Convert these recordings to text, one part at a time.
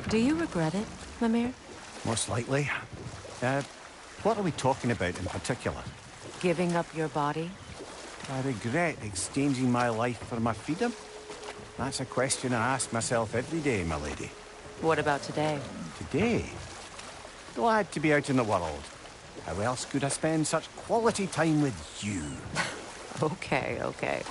Do you regret it, Mimir? Most likely. What are we talking about in particular? Giving up your body? I regret exchanging my life for my freedom? That's a question I ask myself every day, my lady. What about today? Today? Glad to be out in the world. How else could I spend such quality time with you? Okay, okay.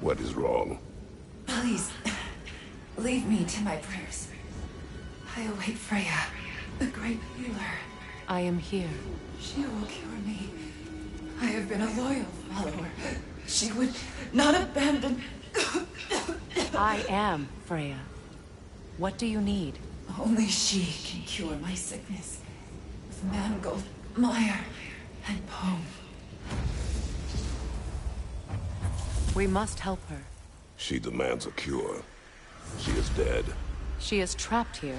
What is wrong? Please, leave me to my prayers. I await Freya, the great healer. I am here. She will cure me. I have been a loyal follower. She would not abandon... I am Freya. What do you need? Only she can cure my sickness. With mangold, mire, and poem. We must help her. She demands a cure. She is dead. She is trapped here,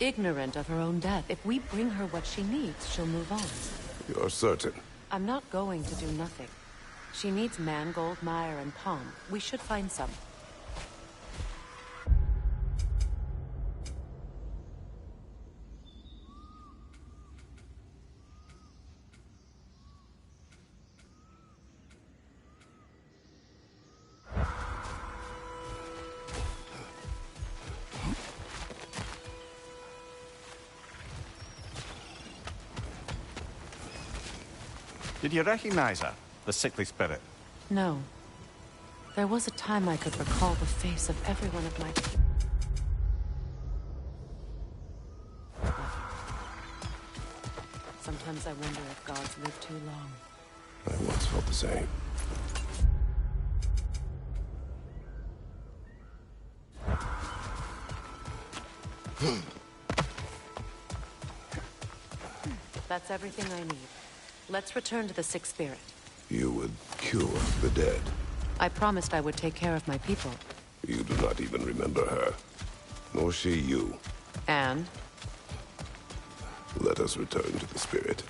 ignorant of her own death. If we bring her what she needs, she'll move on. You're certain? I'm not going to do nothing. She needs mangold, mire, and palm. We should find some. Did you recognize her? The sickly spirit? No. There was a time I could recall the face of every one of my... Sometimes I wonder if gods live too long. I once felt the same. That's everything I need. Let's return to the sick spirit. You would cure the dead. I promised I would take care of my people. You do not even remember her. Nor she you. And? Let us return to the spirit.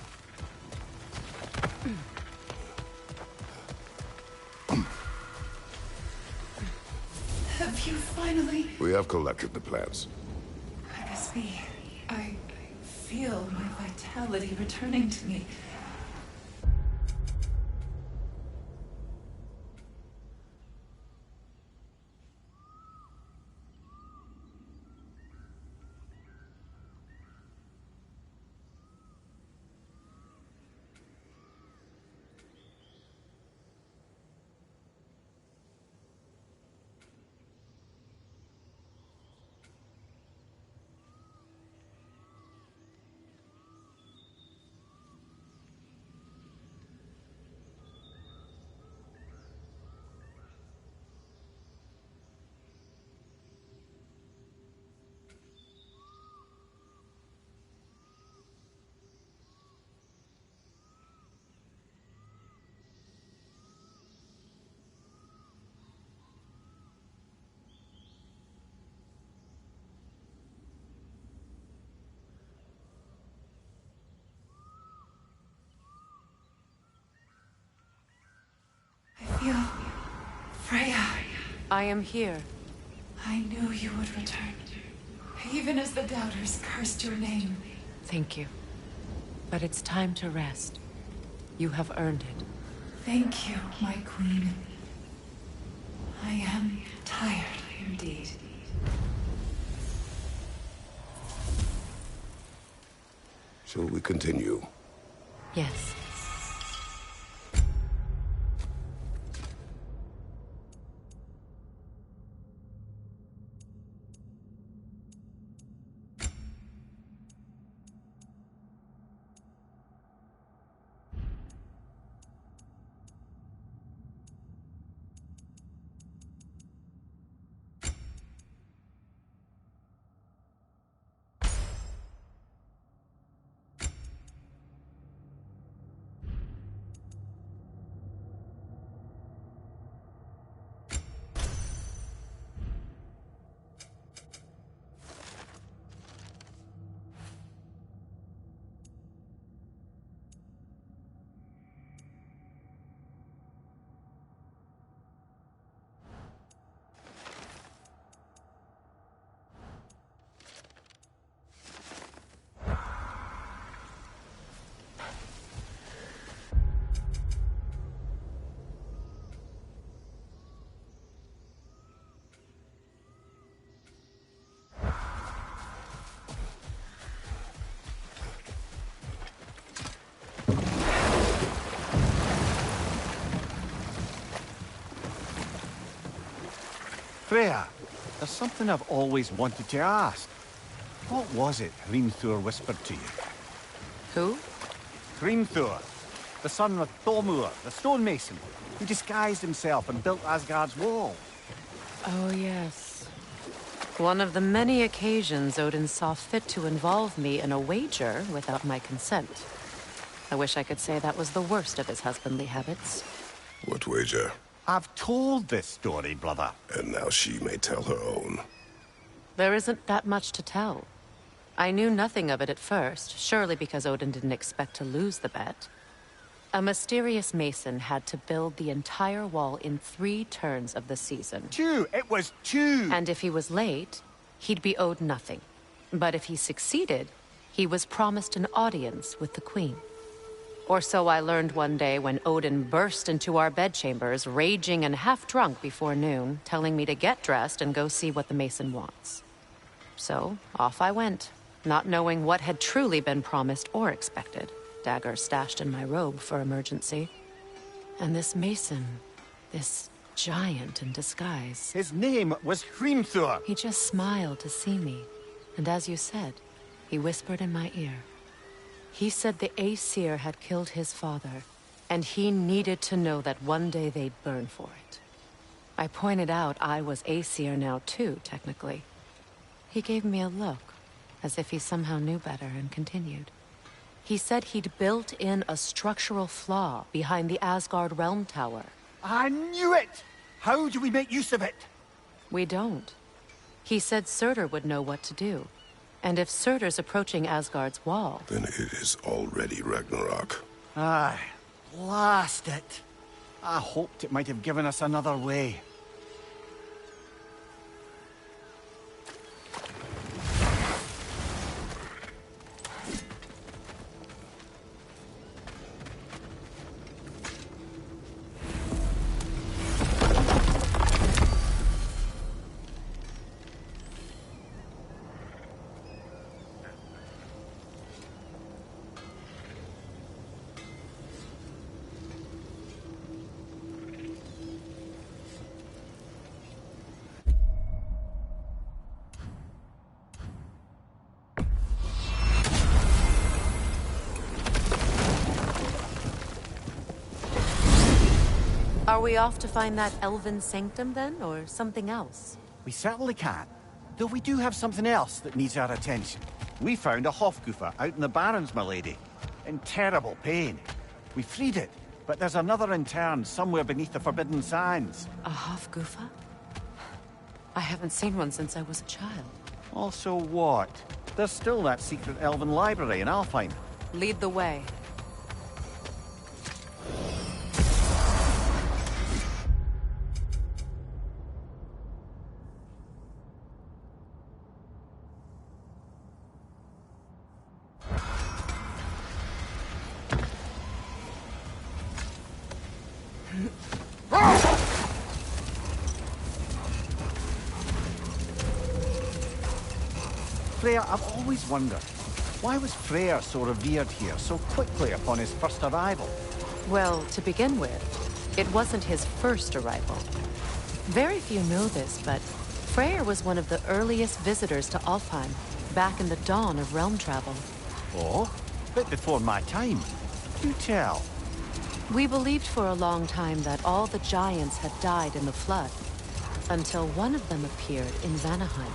Have you finally... We have collected the plants. Let this be. I feel my vitality returning to me. Freya. I am here. I knew you would return. Even as the doubters cursed your name. Thank you. But it's time to rest. You have earned it. Thank you, my queen. I am tired indeed. Shall we continue? Yes. Freya, there's something I've always wanted to ask. What was it Hrimthur whispered to you? Who? Hrimthur, the son of Thormur, the stonemason, who disguised himself and built Asgard's wall. Oh, yes. One of the many occasions Odin saw fit to involve me in a wager without my consent. I wish I could say that was the worst of his husbandly habits. What wager? I've told this story, brother. And now she may tell her own. There isn't that much to tell. I knew nothing of it at first, surely because Odin didn't expect to lose the bet. A mysterious mason had to build the entire wall in 3 turns of the season. 2! It was 2! And if he was late, he'd be owed nothing. But if he succeeded, he was promised an audience with the queen. Or so I learned one day when Odin burst into our bedchambers, raging and half-drunk before noon, telling me to get dressed and go see what the mason wants. So, off I went, not knowing what had truly been promised or expected, dagger stashed in my robe for emergency. And this mason, this giant in disguise... His name was Hrimthur! He just smiled to see me, and as you said, he whispered in my ear. He said the Aesir had killed his father, and he needed to know that one day they'd burn for it. I pointed out I was Aesir now too, technically. He gave me a look, as if he somehow knew better, and continued. He said he'd built in a structural flaw behind the Asgard Realm Tower. I knew it! How do we make use of it? We don't. He said Surtur would know what to do. And if Surtur's approaching Asgard's wall... Then it is already Ragnarok. Aye, blast it. I hoped it might have given us another way. Are we off to find that elven sanctum, then, or something else? We certainly can. Though we do have something else that needs our attention. We found a Hofgufa out in the Barrens, my lady. In terrible pain. We freed it, but there's another intern somewhere beneath the Forbidden Sands. A Hofgufa? I haven't seen one since I was a child. Also what? There's still that secret elven library in Alfheim. Lead the way. Freya, I've always wondered, why was Freyr so revered here so quickly upon his first arrival? Well, to begin with, it wasn't his first arrival. Very few know this, but Freyr was one of the earliest visitors to Alfheim, back in the dawn of realm travel. Oh? Bit before my time. Do tell. We believed for a long time that all the giants had died in the flood, until one of them appeared in Vanaheim.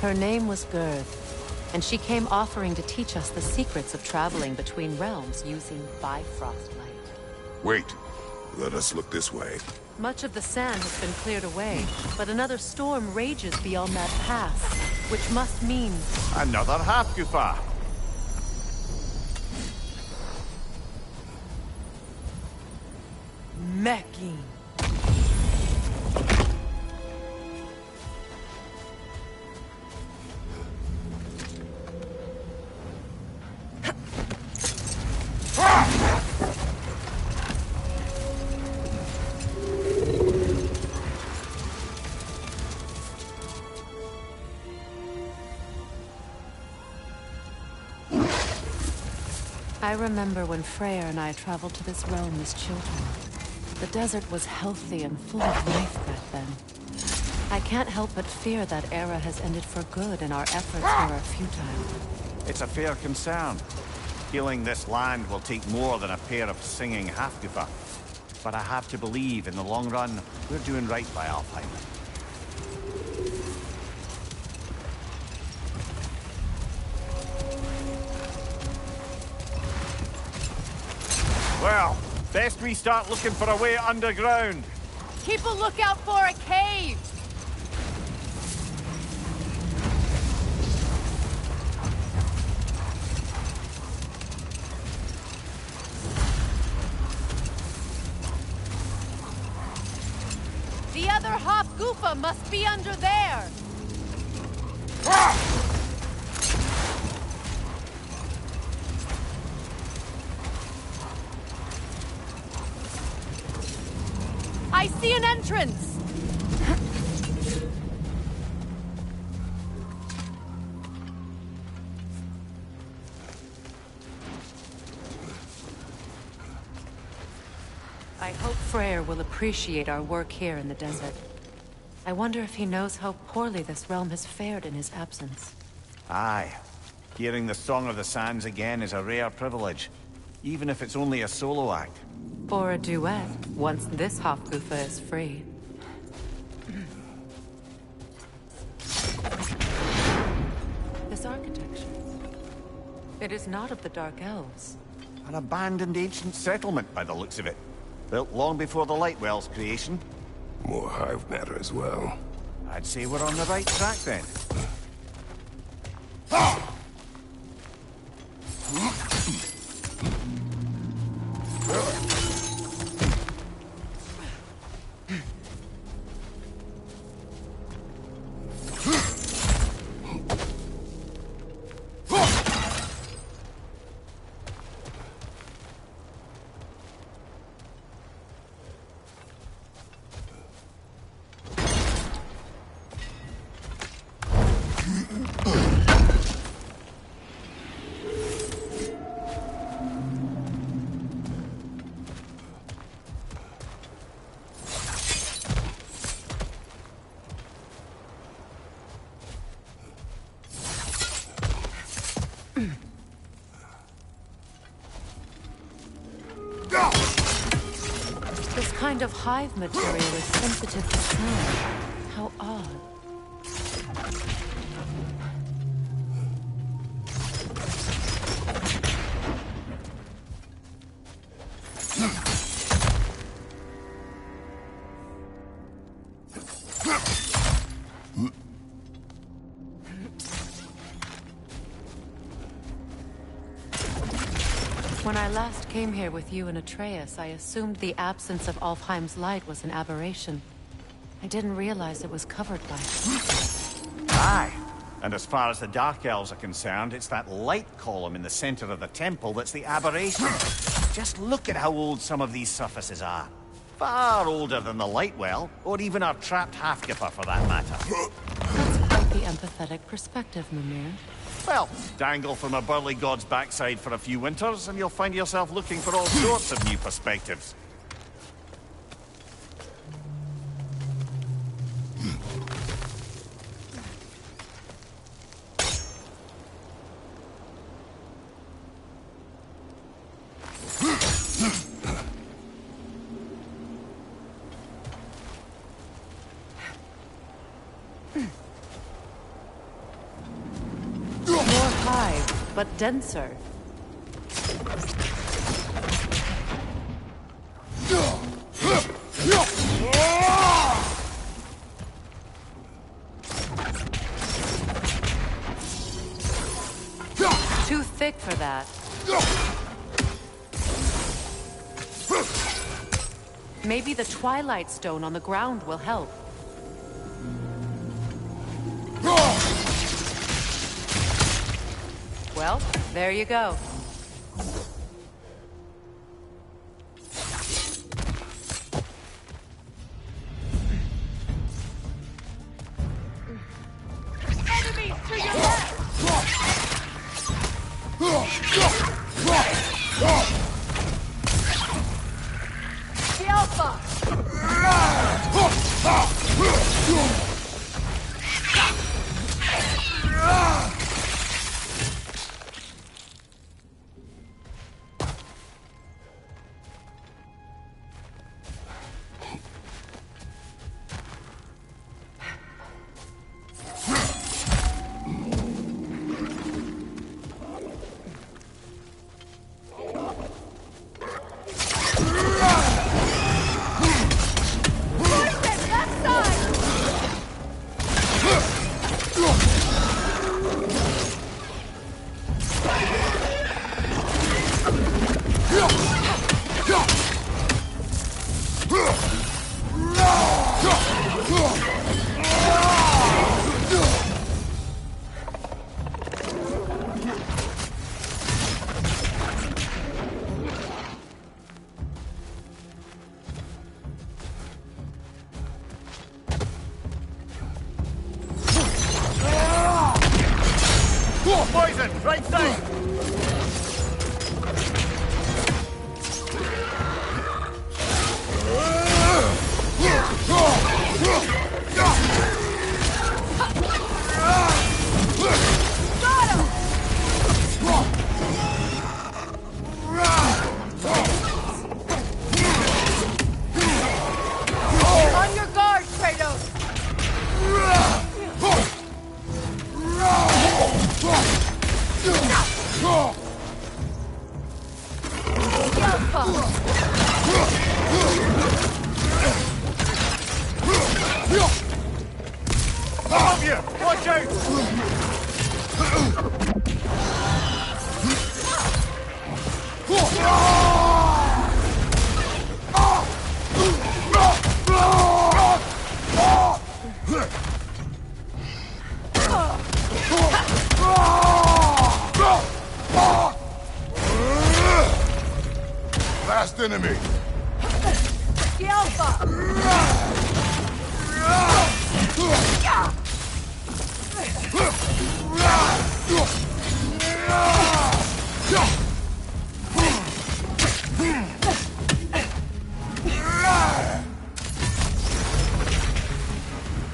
Her name was Gerd, and she came offering to teach us the secrets of traveling between realms using Bifrost light. Wait. Let us look this way. Much of the sand has been cleared away, but another storm rages beyond that pass, which must mean... Another Hofgufa! Mecking. I remember when Freyr and I traveled to this realm as children. The desert was healthy and full of life back then. I can't help but fear that era has ended for good and our efforts here are futile. It's a fair concern. Healing this land will take more than a pair of singing Hafgufa. But I have to believe, in the long run, we're doing right by Alfheim. Well, best we start looking for a way underground. Keep a lookout for a cave! The other Hofgufa must be under there! I see an entrance! I hope Freyr will appreciate our work here in the desert. I wonder if he knows how poorly this realm has fared in his absence. Aye. Hearing the Song of the Sands again is a rare privilege, even if it's only a solo act. Or a duet, once this Hofgufa is free. This architecture. It is not of the Dark Elves. An abandoned ancient settlement, by the looks of it. Built long before the Lightwell's creation. More hive matter as well. I'd say we're on the right track then. This kind of hive material is sensitive to sound. How odd. When I last came here with you and Atreus, I assumed the absence of Alfheim's light was an aberration. I didn't realize it was covered by it. Aye. And as far as the Dark Elves are concerned, it's that light column in the center of the temple that's the aberration. Just look at how old some of these surfaces are. Far older than the Lightwell, or even our trapped Hafgufa for that matter. That's quite the empathetic perspective, Mimir. Well, dangle from a burly god's backside for a few winters, and you'll find yourself looking for all sorts of new perspectives. But denser. Too thick for that. Maybe the Twilight Stone on the ground will help. Well, there you go. Enemies to your left! The Alpha! Poison! Right side! On your guard, Kratos! Above you! Watch out! Last enemy. The Alpha!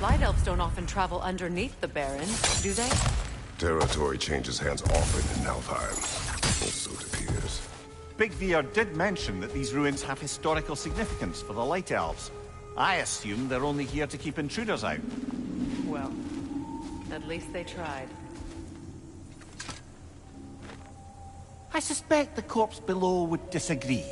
Light elves don't often travel underneath the Baron, do they? Territory changes hands often in Alfheim. Or so it appears. Big Veer did mention that these ruins have historical significance for the Light Elves. I assume they're only here to keep intruders out. Well, at least they tried. I suspect the corpse below would disagree.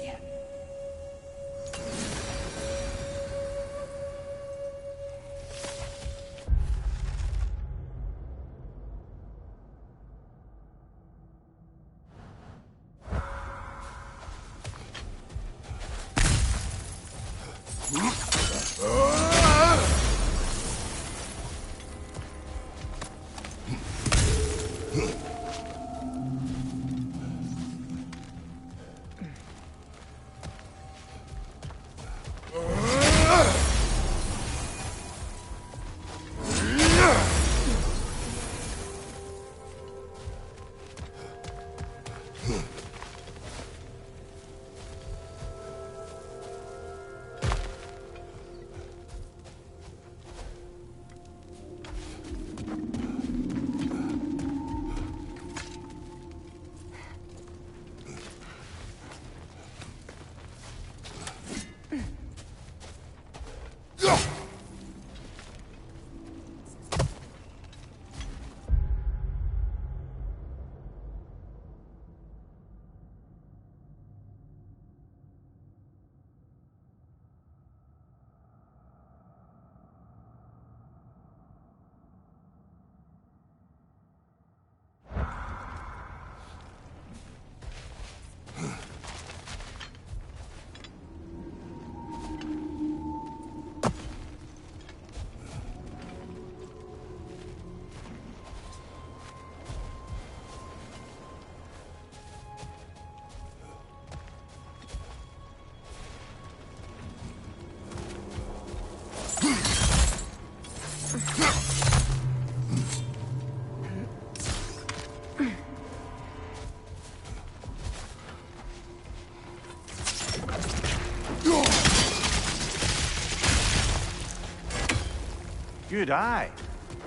Good eye.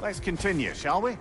Let's continue, shall we?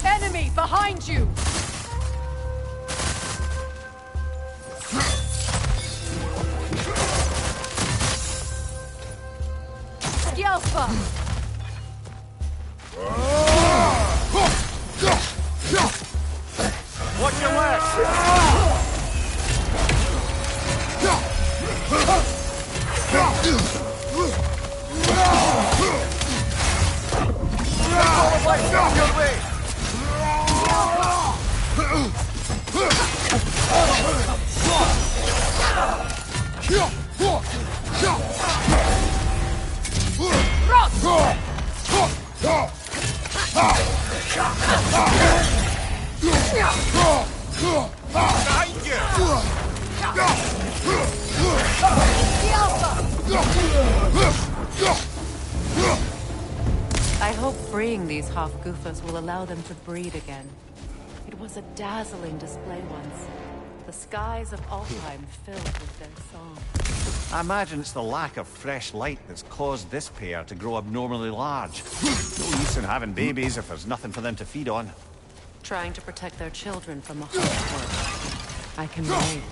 Enemy behind you! Alpha! Watch your left! Your way! Behind you! I hope freeing these Hofgufas will allow them to breed again. It was a dazzling display once. The skies of Alfheim filled with their song. I imagine it's the lack of fresh light that's caused this pair to grow abnormally large. No use in having babies if there's nothing for them to feed on. Trying to protect their children from the Hofwork. I can relate.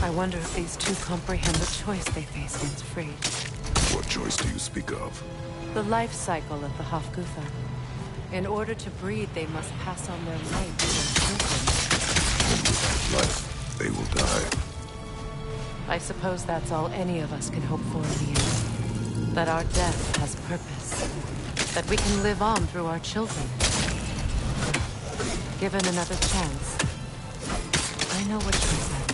I wonder if these two comprehend the choice they face once freed. What choice do you speak of? The life cycle of the Hofgufa. In order to breed, they must pass on their light to their children. And without life, they will die. I suppose that's all any of us can hope for in the end. That our death has purpose. That we can live on through our children. Given another chance, I know what choice I would make.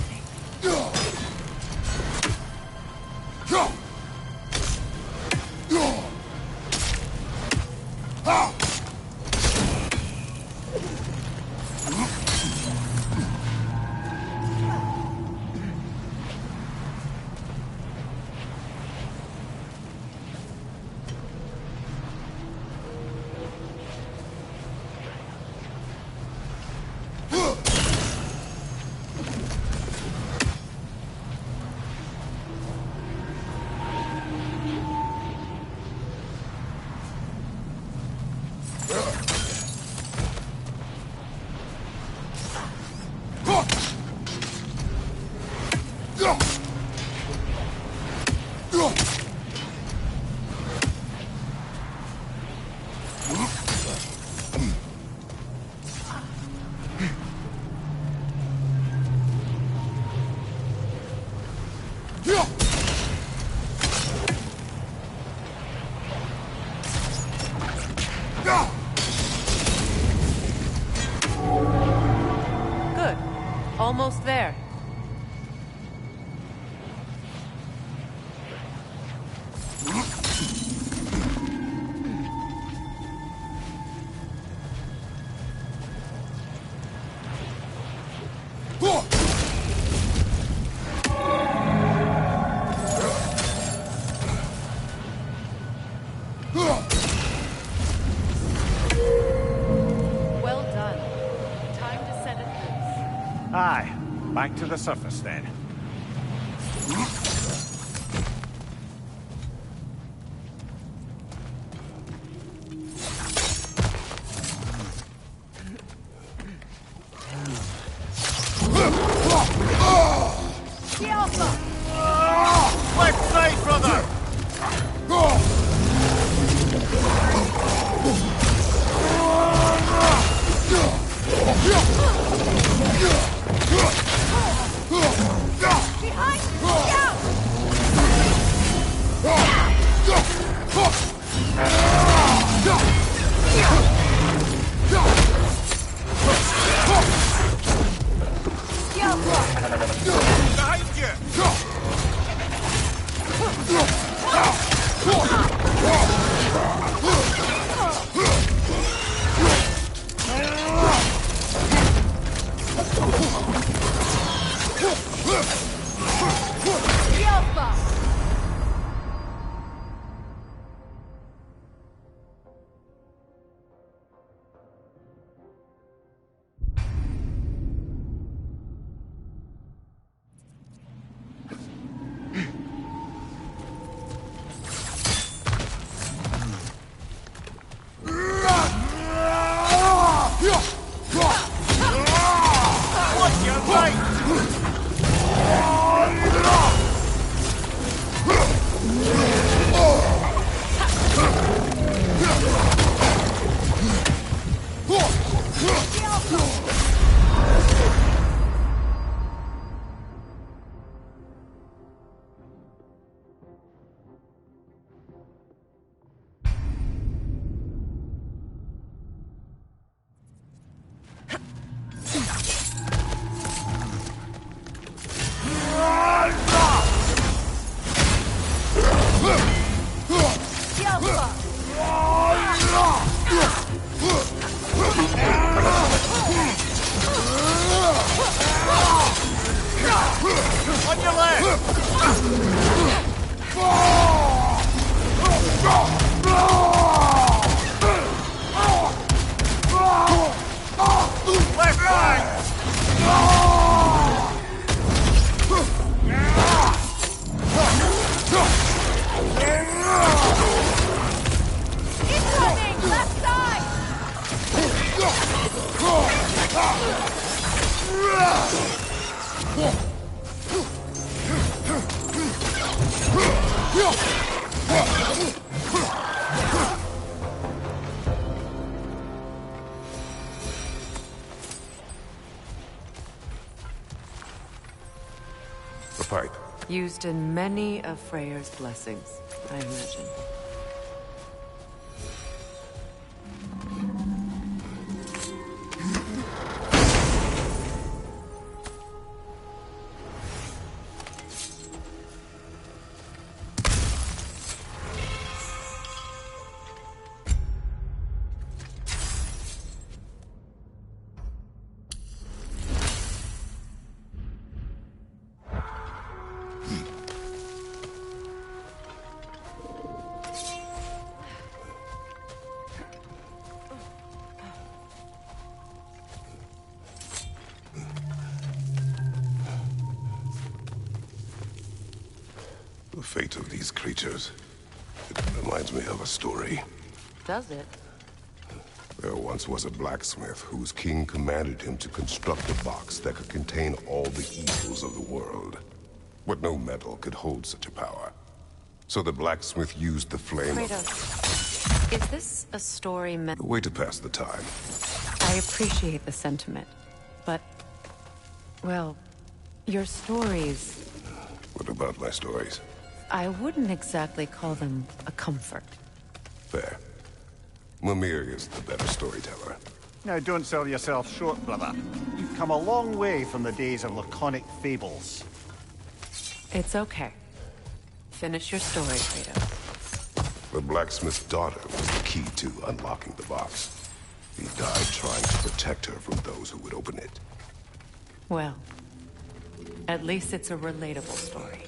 Good. Almost there. Well done. Time to set it loose. Aye, back to the surface then. Left side, brother! Behind you! What's your right? On your left! Left side! Incoming! Left side! pipe. Used in many of Freyr's blessings, I imagine. The fate of these creatures. It reminds me of a story. Does it? There once was a blacksmith whose king commanded him to construct a box that could contain all the evils of the world. But no metal could hold such a power. So the blacksmith used the flame Kratos, is this a story meant... a way to pass the time. I appreciate the sentiment, but... well, your stories... What about my stories? I wouldn't exactly call them a comfort. Fair. Mimir is the better storyteller. Now, don't sell yourself short, brother. You've come a long way from the days of laconic fables. It's okay. Finish your story, Kratos. The blacksmith's daughter was the key to unlocking the box. He died trying to protect her from those who would open it. Well, at least it's a relatable story.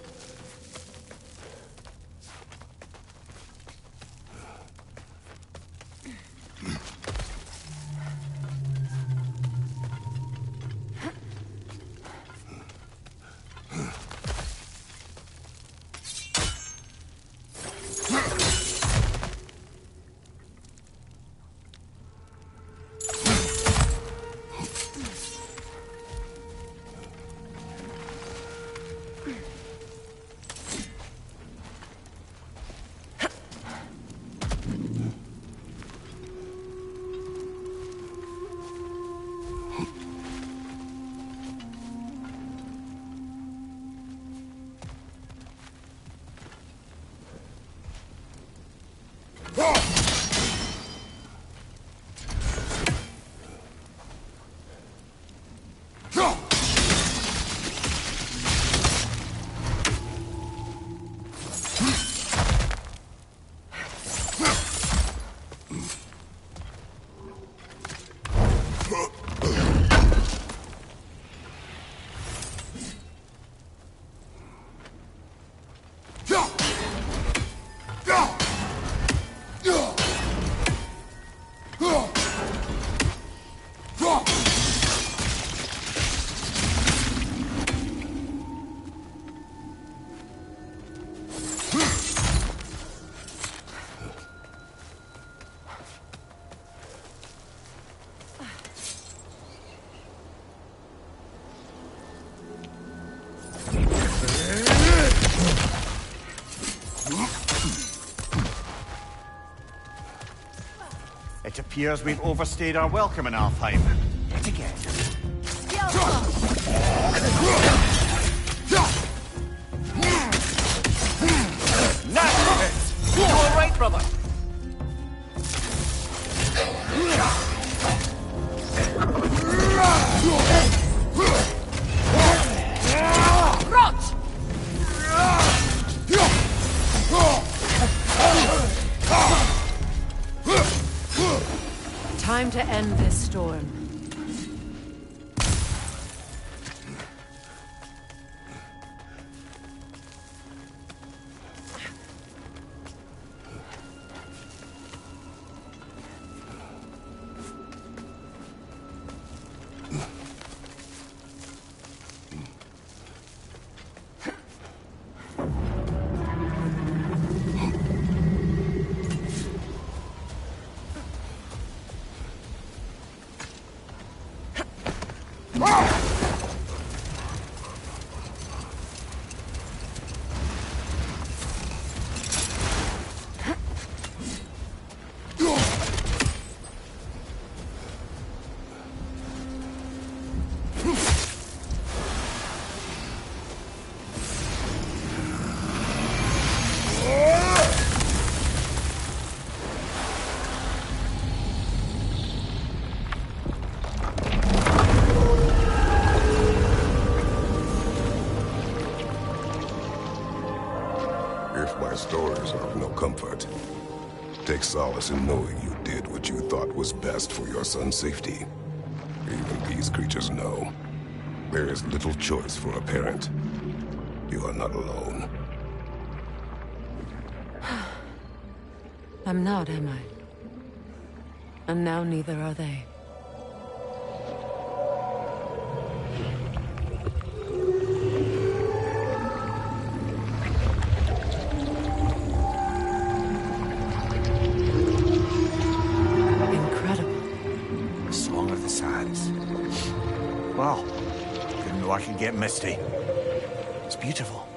It appears we've overstayed our welcome in Alfheim. Yet again. Nice! You all right, brother? Rot! Time to end this storm. My stories are of no comfort. Take solace in knowing you did what you thought was best for your son's safety. Even these creatures know. There is little choice for a parent. You are not alone. I'm not, am I? And now neither are they. Wow. Didn't know I could get misty. It's beautiful.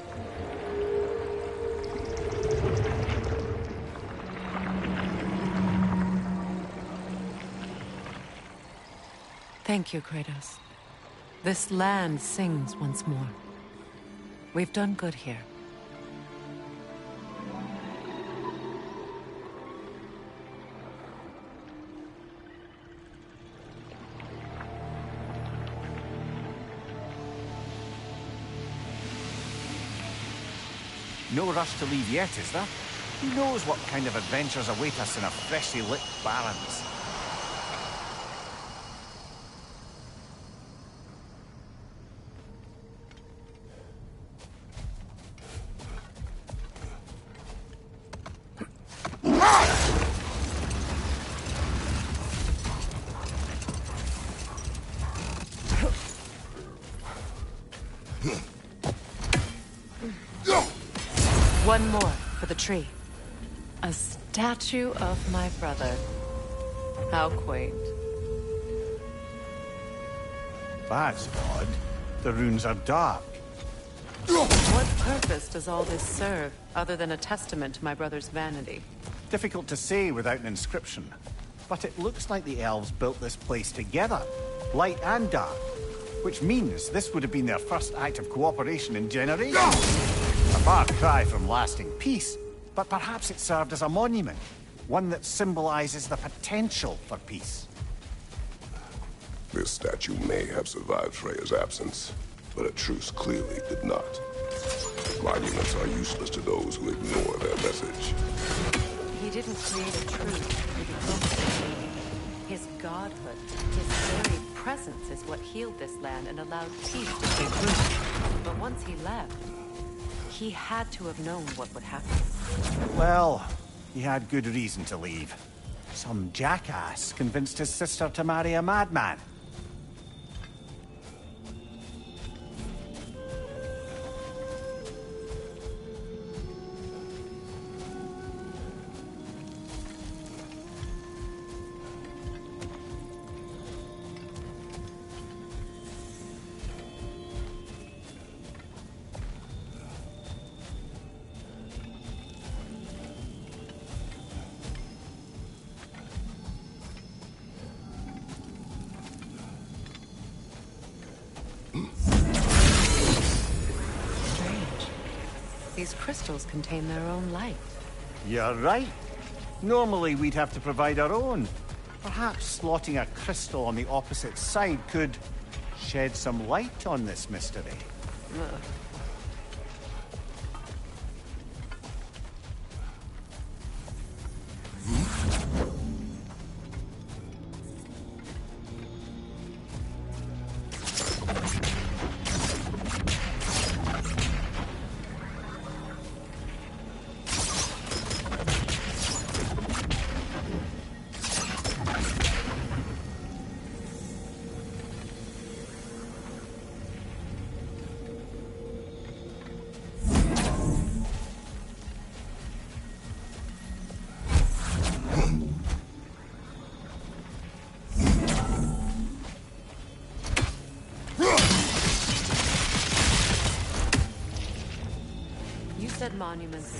Thank you, Kratos. This land sings once more. We've done good here. No rush to leave yet, is there? Who knows what kind of adventures await us in a freshly lit Barrens? One more for the tree. A statue of my brother. How quaint. That's odd. The runes are dark. What purpose does all this serve, other than a testament to my brother's vanity? Difficult to say without an inscription. But it looks like the elves built this place together, light and dark. Which means this would have been their first act of cooperation in generations. A far cry from lasting peace, but perhaps it served as a monument. One that symbolizes the potential for peace. This statue may have survived Freya's absence, but a truce clearly did not. Monuments are useless to those who ignore their message. He didn't create a truth with a his godhood, his very presence is what healed this land and allowed peace to take root. But once he left, he had to have known what would happen. Well, he had good reason to leave. Some jackass convinced his sister to marry a madman. These crystals contain their own light. You're right. Normally we'd have to provide our own. Perhaps slotting a crystal on the opposite side could shed some light on this mystery. Ugh. Monuments.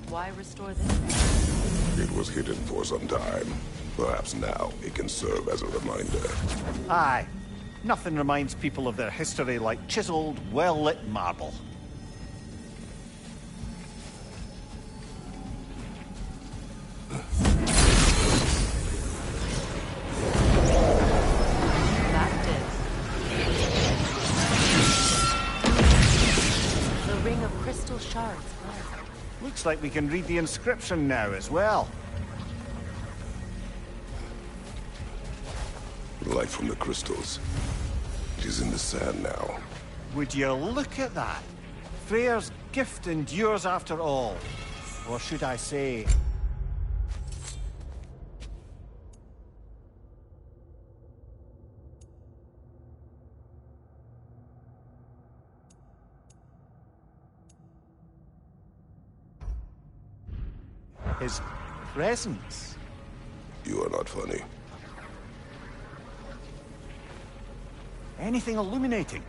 Why restore this? It was hidden for some time. Perhaps now it can serve as a reminder. Aye. Nothing reminds people of their history like chiseled, well-lit marble. crystal shards glowing. Looks like we can read the inscription now as well. Light from the crystals. It is in the sand now. Would you look at that? Freyr's gift endures after all. Or should I say... his presence. You are not funny. Anything illuminating?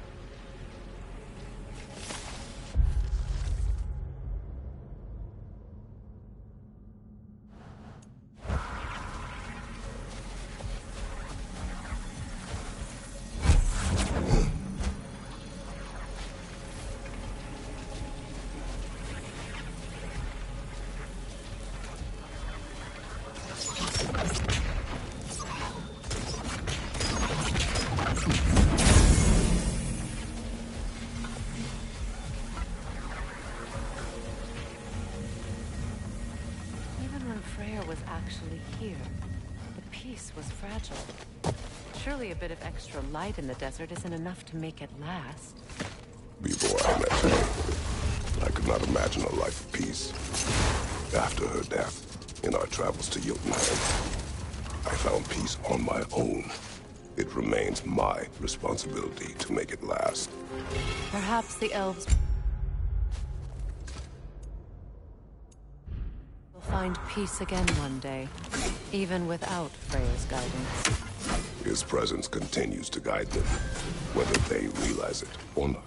Was actually here. The peace was fragile. Surely a bit of extra light in the desert isn't enough to make it last. Before I met her, I could not imagine a life of peace. After her death, in our travels to Jotunheim, I found peace on my own. It remains my responsibility to make it last. Perhaps the elves find peace again one day, even without Freya's guidance. His presence continues to guide them, whether they realize it or not.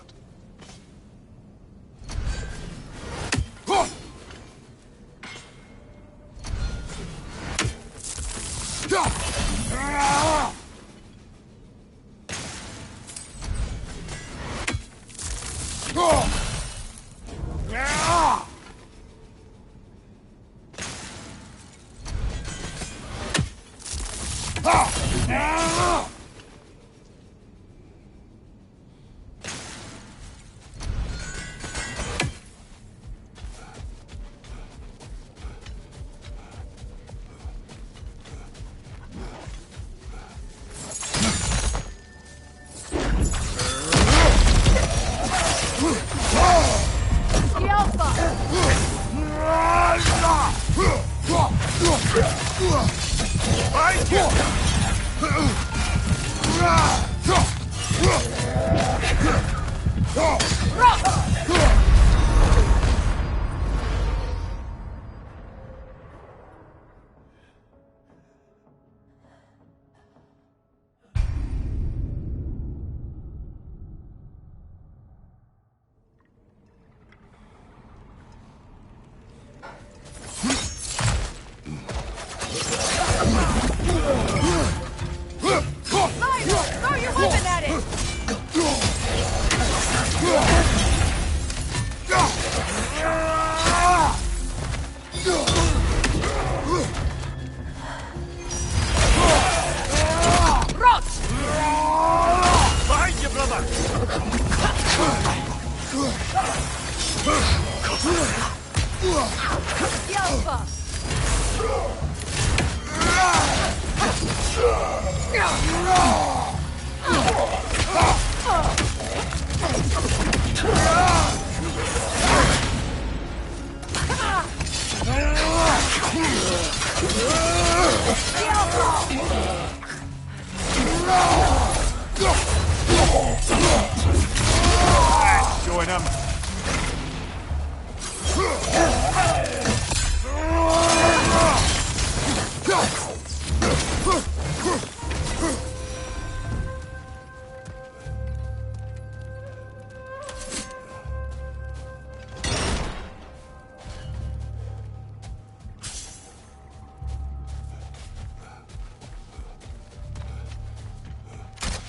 Join him.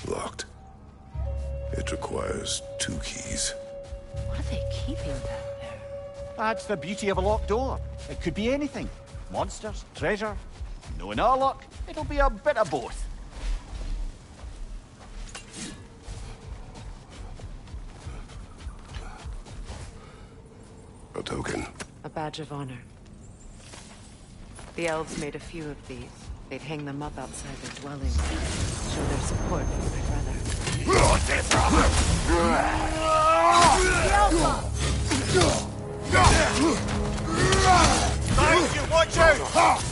Locked. It requires 2 keys. What are they keeping down there? That's the beauty of a locked door. It could be anything. Monsters, treasure. Knowing our luck, it'll be a bit of both. A token. A badge of honor. The elves made a few of these. They'd hang them up outside their dwellings. Show their support for my brother. Thank you, watch out!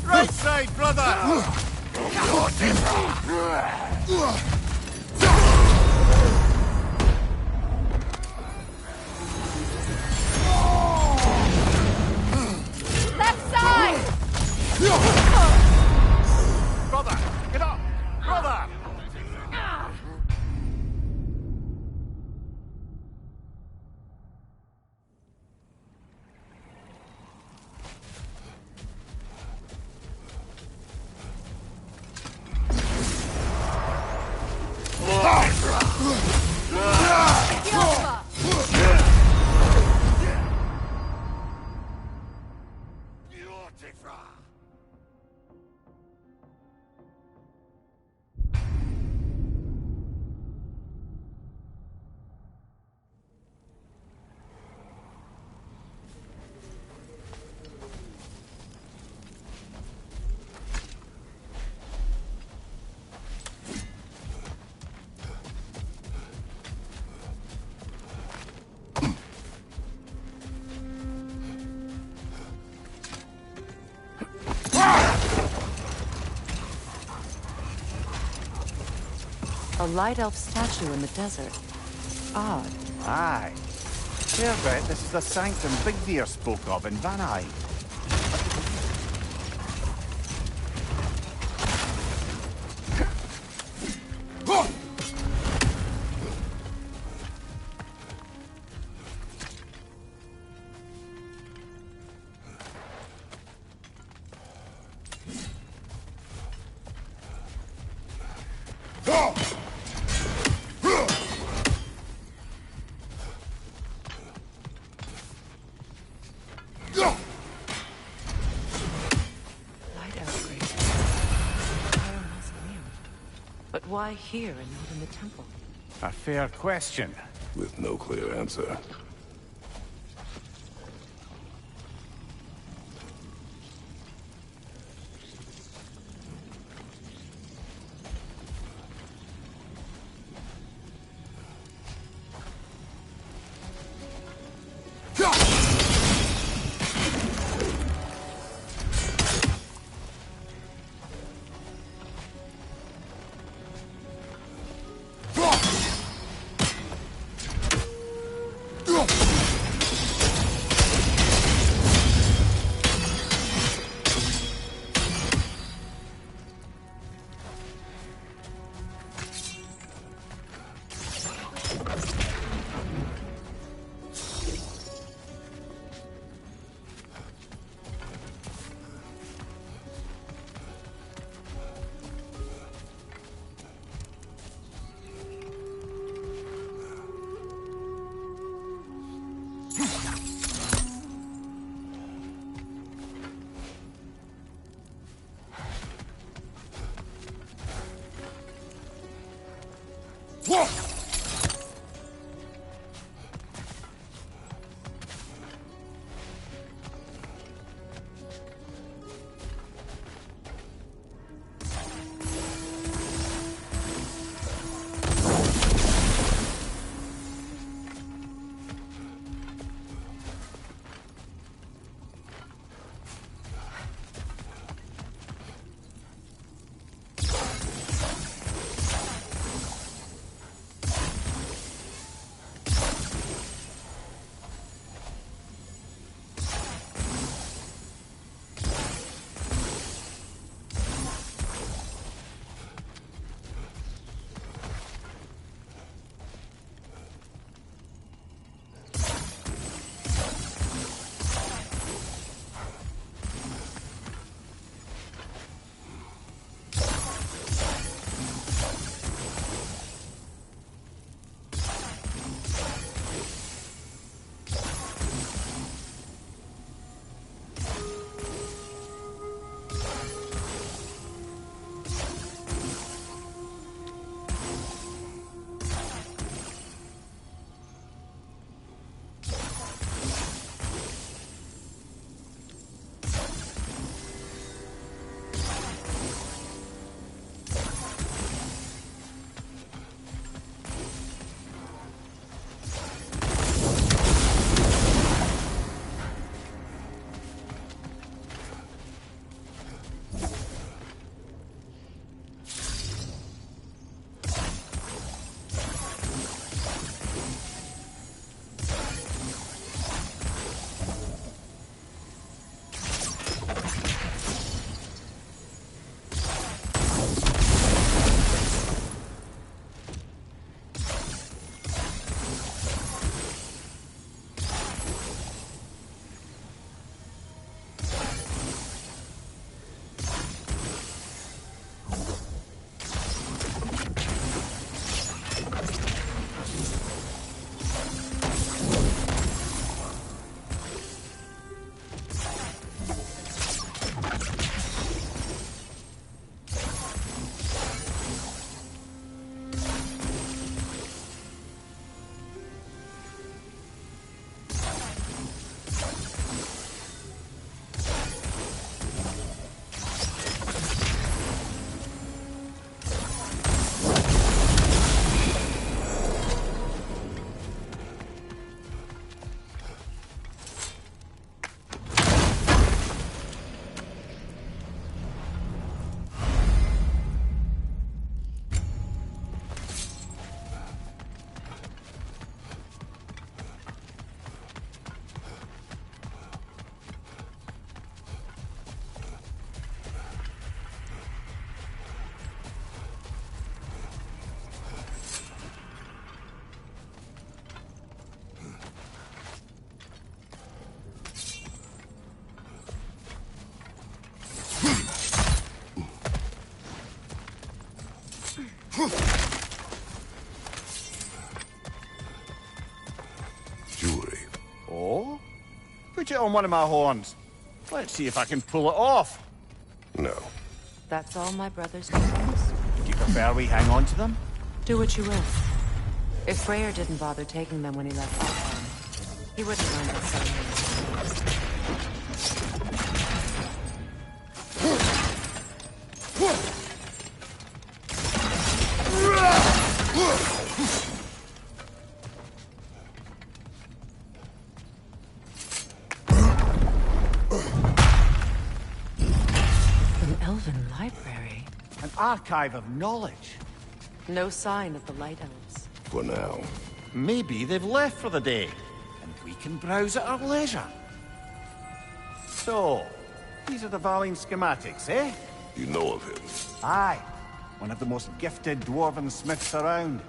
Right side, brother! Left side! Brother, get up! Brother! A light elf statue in the desert. Odd. Aye. Fair bet this is the sanctum Bigdeer spoke of in Vanai. But why here and not in the temple? A fair question. With no clear answer. Jewelry. Oh? Put it on one of my horns. Let's see if I can pull it off. No. That's all my brother's jewels? Do you prefer we hang on to them? Do what you will. If Freyr didn't bother taking them when he left Alfheim, he wouldn't learn that selling them was useless. An elven library. An archive of knowledge. No sign of the Light Elves. For now. Maybe they've left for the day, and we can browse at our leisure. So, these are the Valine schematics, eh? You know of him. Aye. One of the most gifted dwarven smiths around.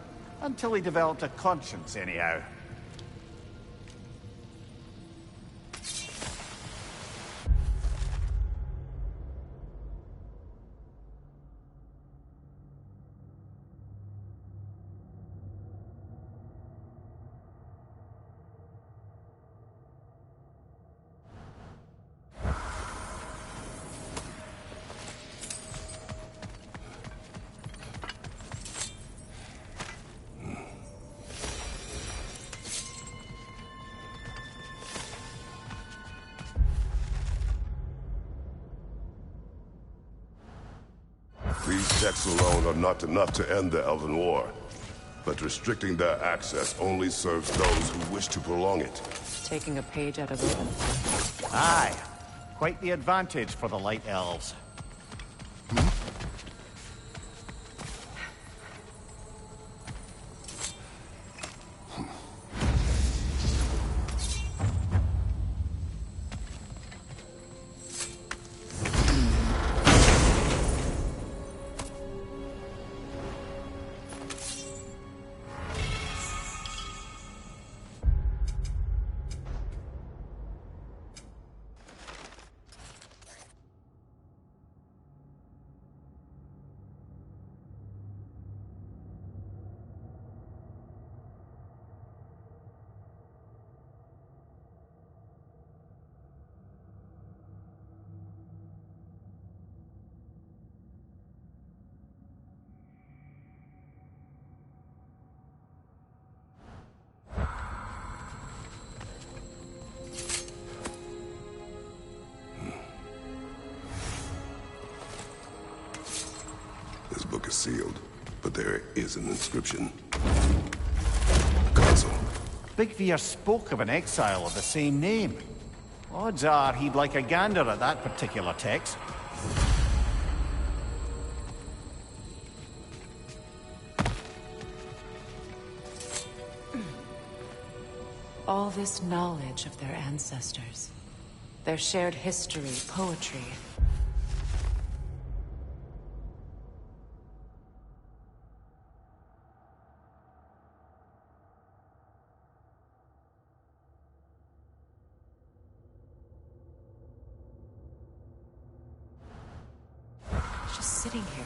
Until he developed a conscience, anyhow. These texts alone are not enough to end the Elven War. But restricting their access only serves those who wish to prolong it. Taking a page out of Odin. Aye. Quite the advantage for the Light Elves. This book is sealed, but there is an inscription. Console. Big Veer spoke of an exile of the same name. Odds are he'd like a gander at that particular text. All this knowledge of their ancestors. Their shared history, poetry. Just sitting here.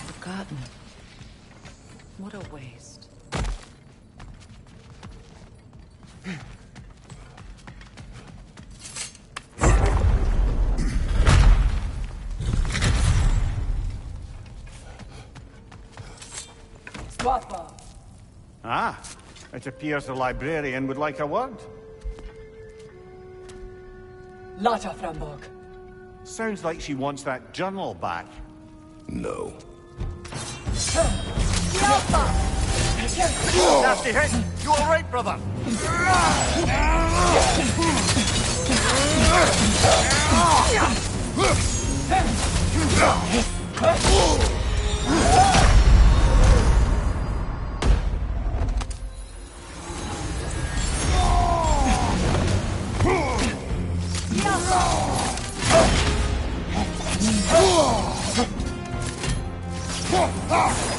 Forgotten. What a waste. Ah, it appears the librarian would like a word. Lata Frambog. Sounds like she wants that journal back. No. Nasty hit! You alright, brother?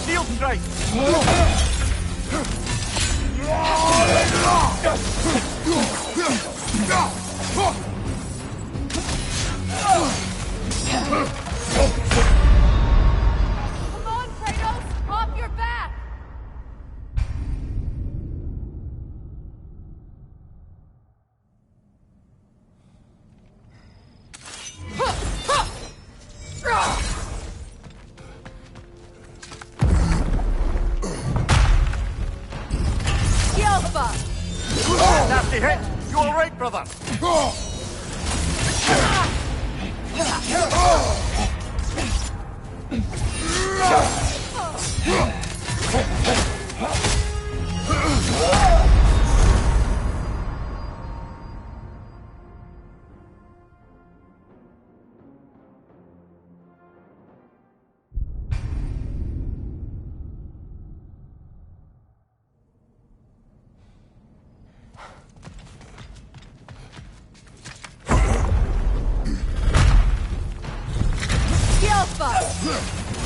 Shield strike! Come on, Kratos! Nasty hit! You alright, brother?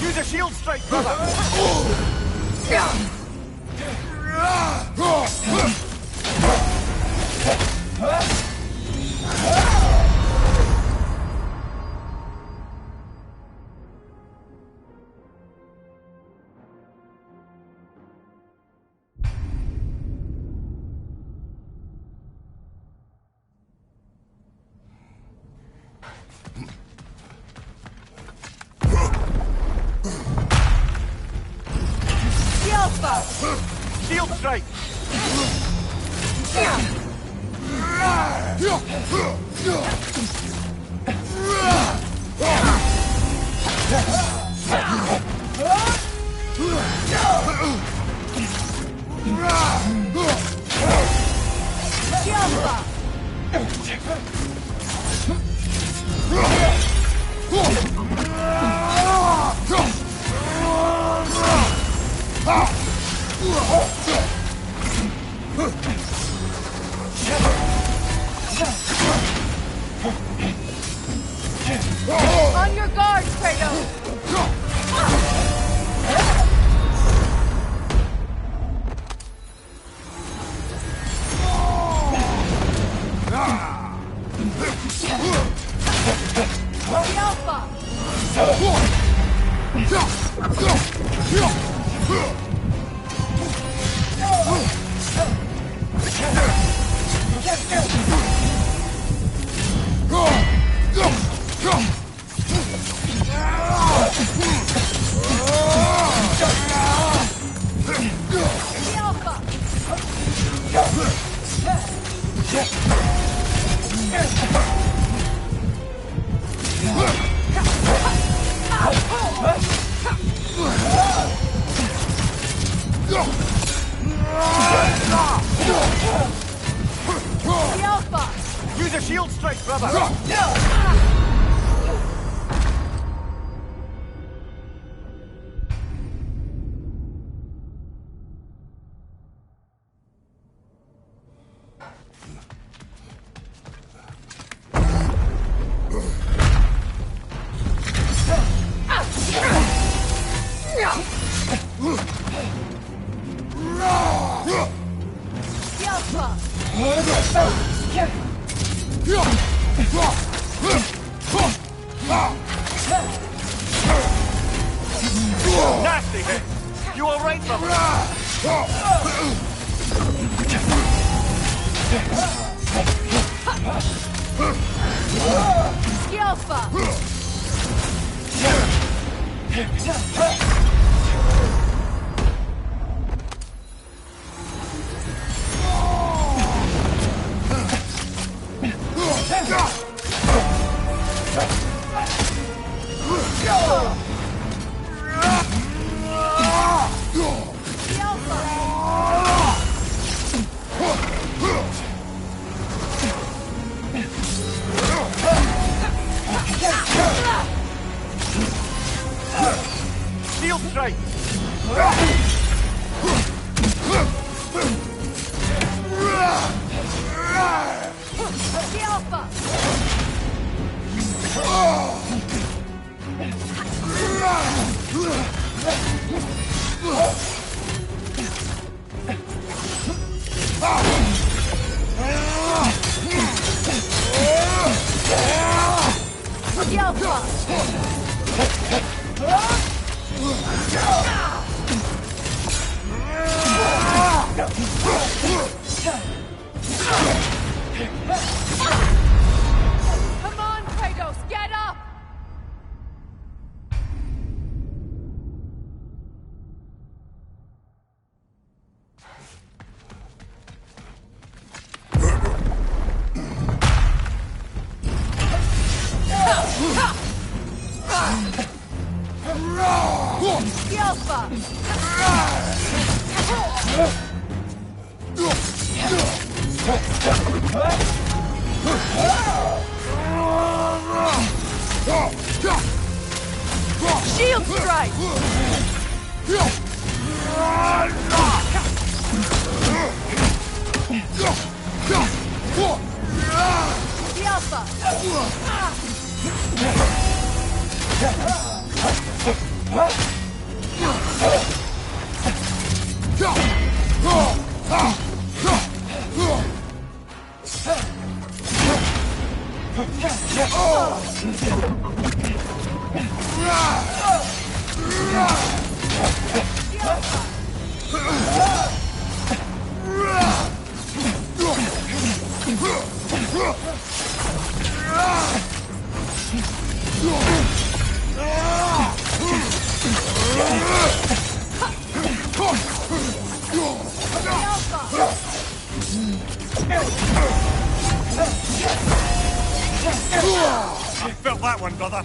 Use a shield strike, brother! Shield strike! On your guard, Kratos! Use a shield strike, brother! Nasty hit! You alright, brother? Shield strike! Come on, Kratos, get up! Shield strike! I felt that one, brother.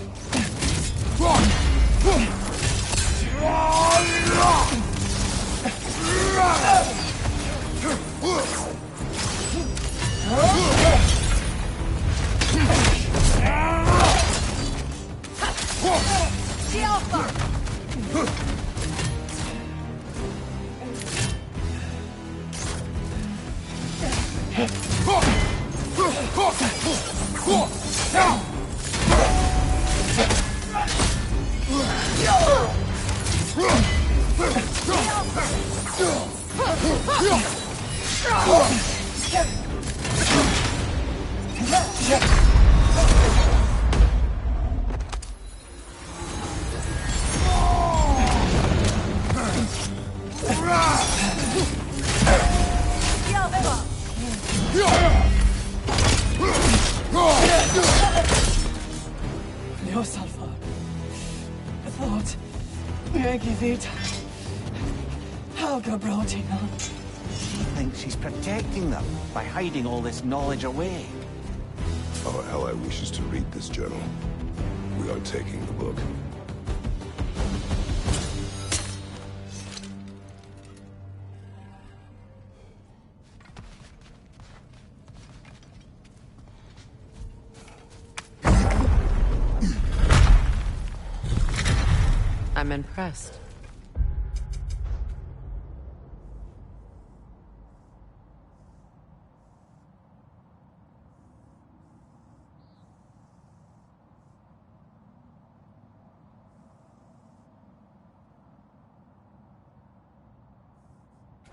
Leo Salva. I thought jag vet Helga Brotina. She thinks she's protecting them by hiding all this knowledge away. Our ally wishes to read this journal. We are taking the book. I'm impressed.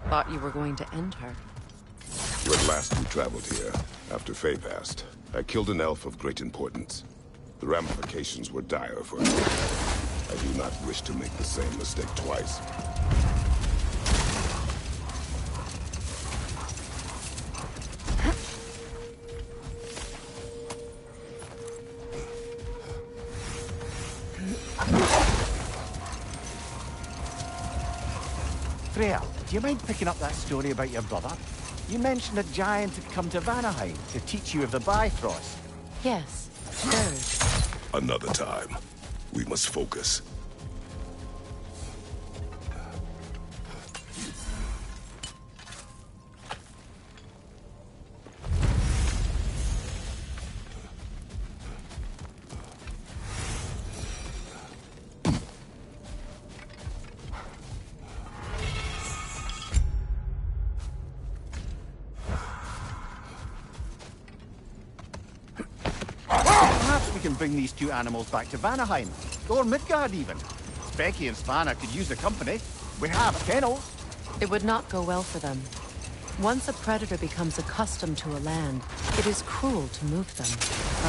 Thought you were going to end her. When last we traveled here, after Faye passed, I killed an elf of great importance. The ramifications were dire for her. I do not wish to make the same mistake twice. Freya, do you mind picking up that story about your brother? You mentioned a giant had come to Vanaheim to teach you of the Bifrost. Yes, sure. Another time. We must focus. Perhaps we can bring these two animals back to Vanaheim, or Midgard even. Becky and Svanna could use the company. We have kennels. It would not go well for them. Once a predator becomes accustomed to a land, it is cruel to move them.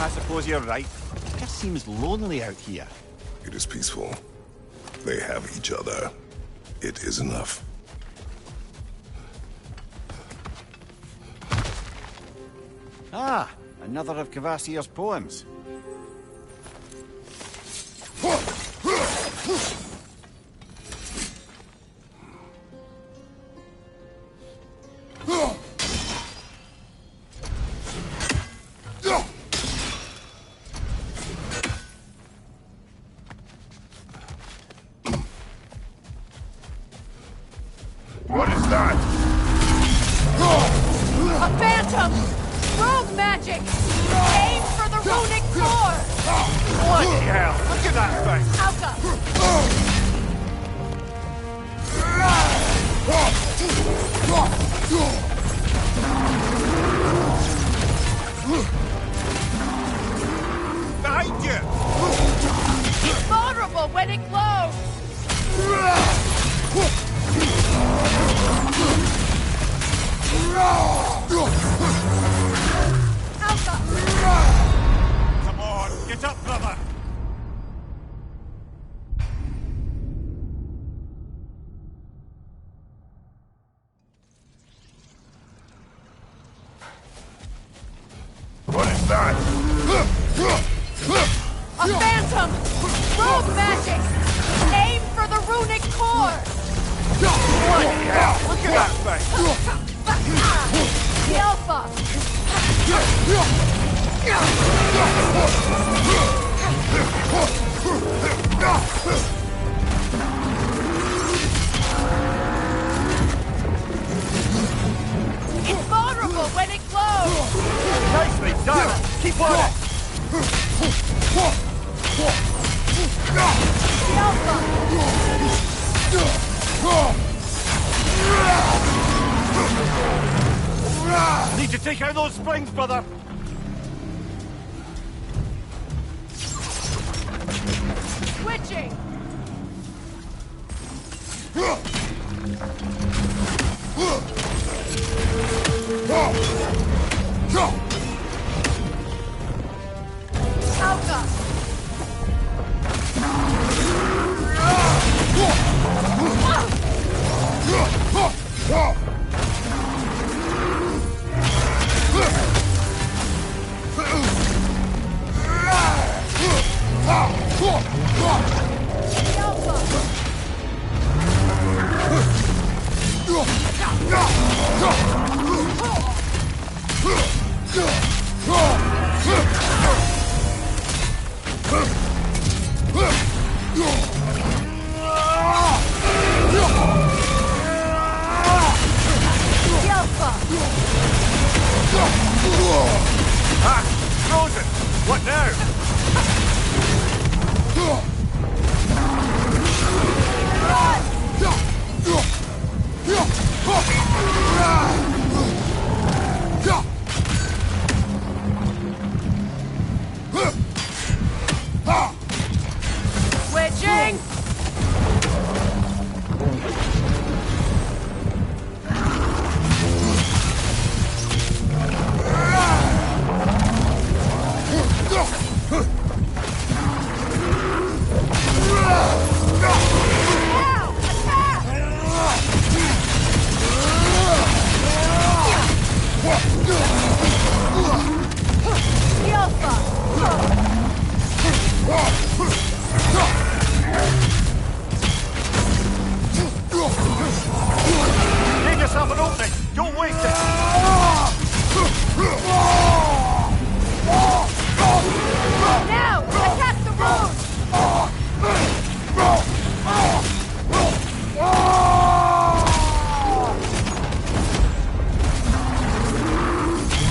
I suppose you're right. It just seems lonely out here. It is peaceful. They have each other. It is enough. Ah, another of Kvasir's poems. that? A phantom! Rogue magic! Aim for the runic core! Bloody hell! Look at that thing! Alka! Behind you! It's vulnerable when it glows! Alka! Come on, get up, brother! What is that? A phantom! Rogue magic! Aim for the runic core! Bloody hell! Look at that thing! The Alpha! It's vulnerable when it glows! Nicely done! Keep on it! The Alpha! Need to take out those springs, brother! Switching! Alka! The Alpha! The Alpha! Ah! Frozen! What now? Switching! Now! Attack! The Alpha! Give yourself an opening! Don't waste it! Now! Attack the road!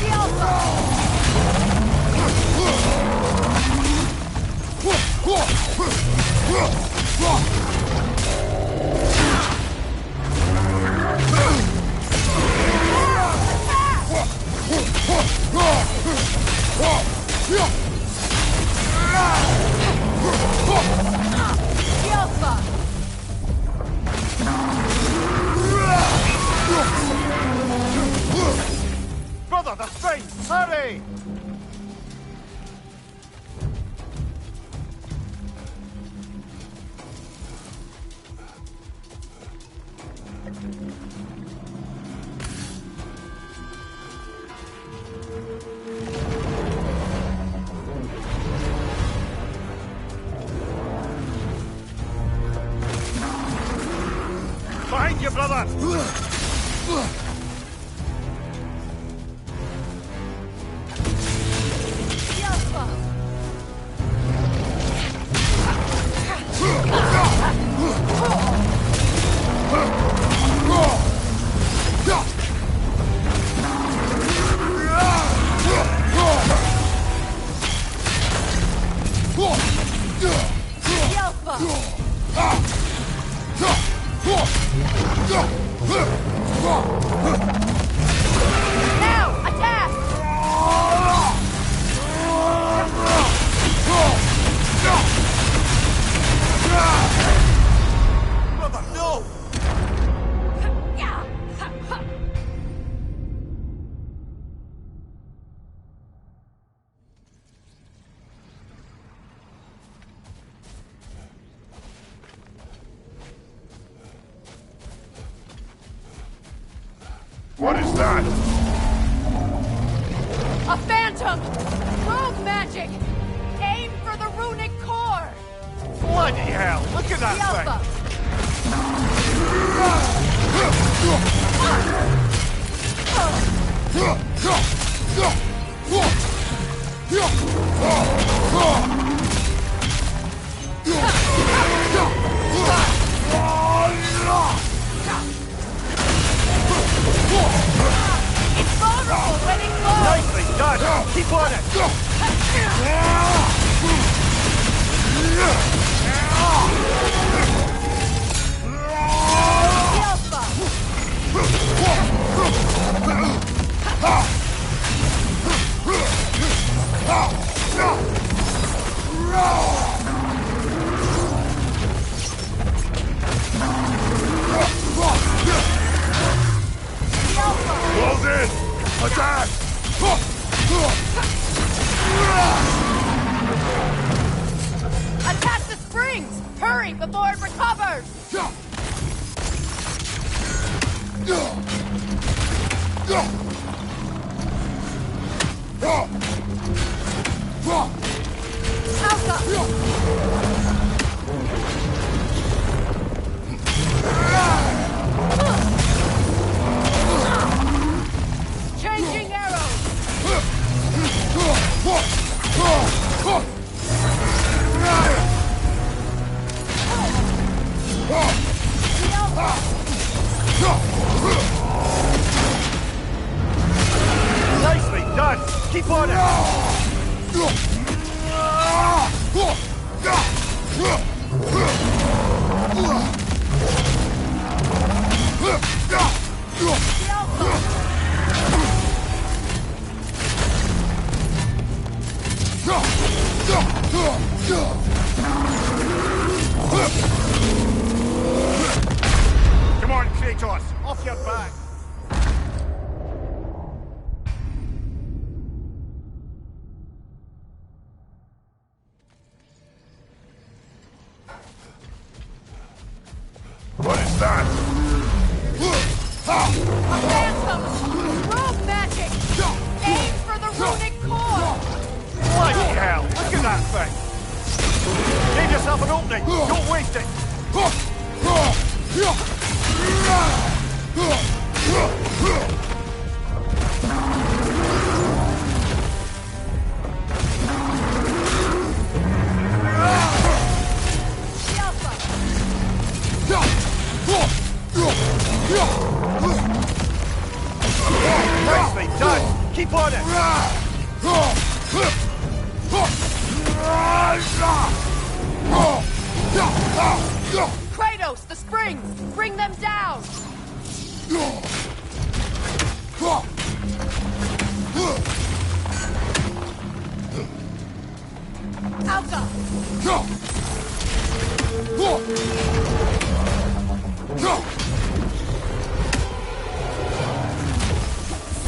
The Alpha! The Alpha! Brother, the springs! Hurry! Behind you, brother! The Alpha! Now, attack! Brother, no! What is that? A phantom! Rogue magic! Aim for the runic core! Bloody hell! Look at The that Alpha! thing! It's vulnerable when it glows! Nicely done! Keep on it! The Alpha! The Alpha! Close in! Attack! Attack the springs! Hurry before it recovers! Alpha! Changing arrows! The Alpha! Nicely done! Keep on it! The Alpha! Come on, Kratos! Off your back! What is that? A phantom! Rogue magic! Aim for the runic core! Bloody hell! Look at that thing! Give yourself an opening! Don't waste it! The Alpha! Nicely done! Keep on it! Kratos, the springs! Bring them down! Alpha!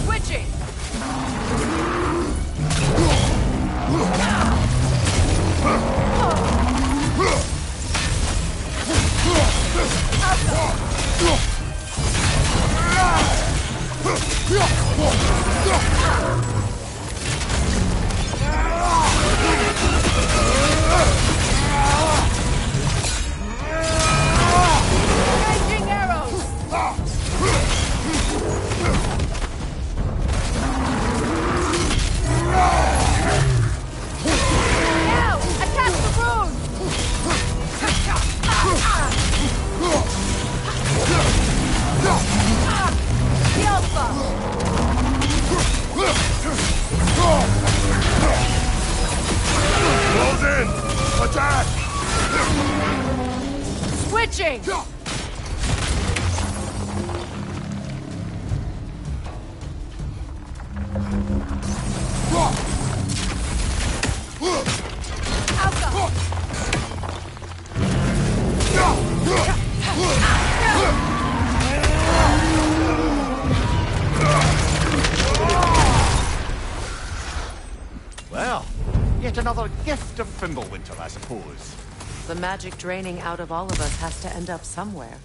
Switching! Changing arrows! Now, attack the rune! Just another gift of Fimbulwinter, I suppose. The magic draining out of all of us has to end up somewhere.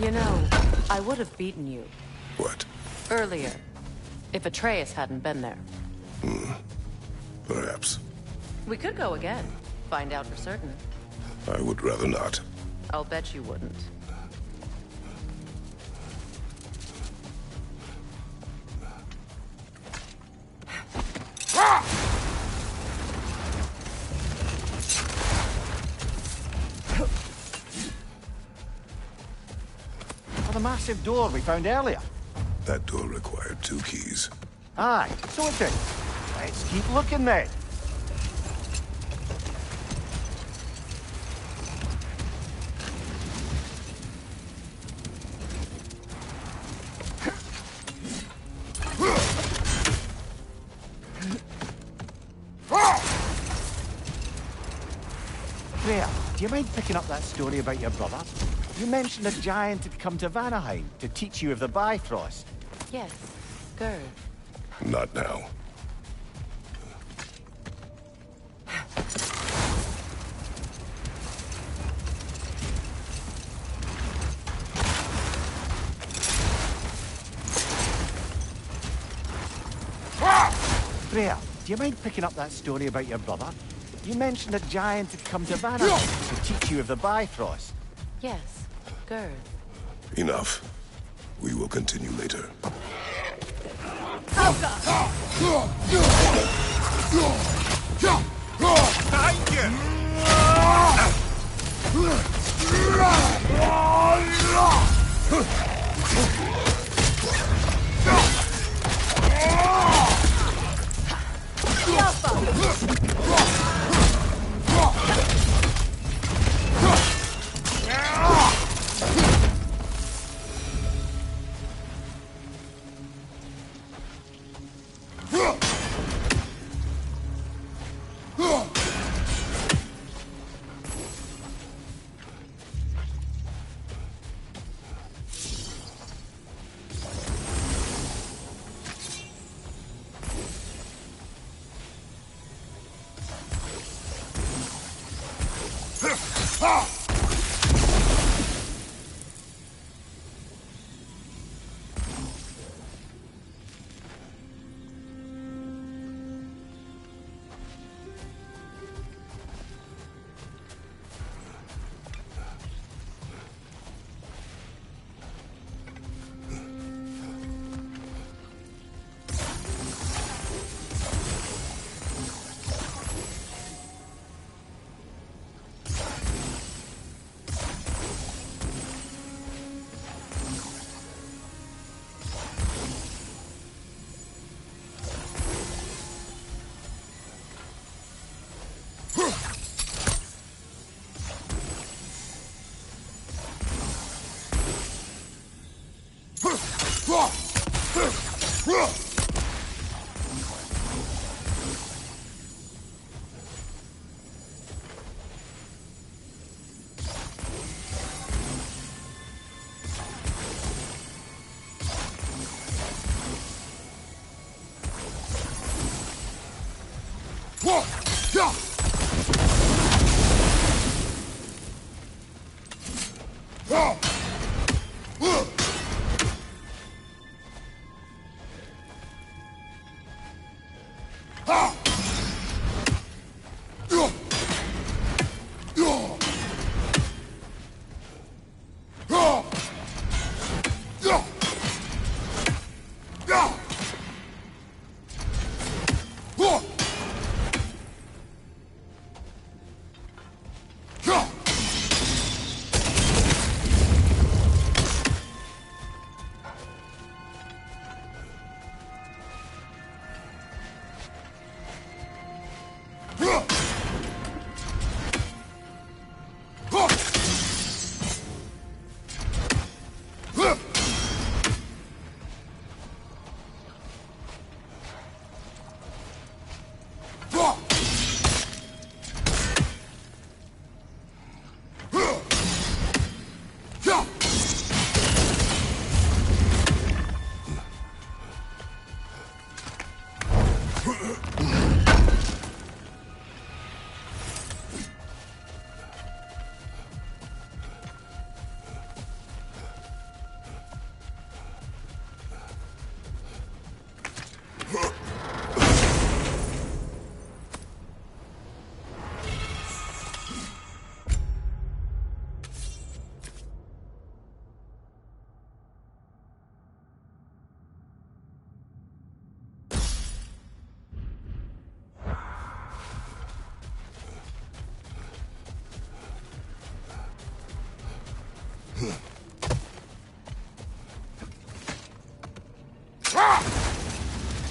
You know, I would have beaten you. What? Earlier. If Atreus hadn't been there. Perhaps. We could go again. Find out for certain. I would rather not. I'll bet you wouldn't. The massive door we found earlier. That door required 2 keys. Aye, so it did. Let's keep looking then. Freya, do you mind picking up that story about your brother? You mentioned a giant had come to Vanaheim to teach you of the Bifrost. Yes, Gerd. Not now. Freya, do you mind picking up that story about your brother? You mentioned a giant had come to Vanaheim to teach you of the Bifrost. Yes, Gerd. Enough. We will continue later. Thank you.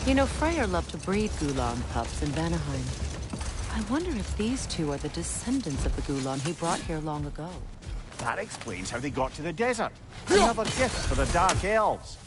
You know, Freyr loved to breed Gulan pups in Vanaheim. I wonder if these two are the descendants of the Gulan he brought here long ago. That explains how they got to the desert. Another gift for the Dark Elves.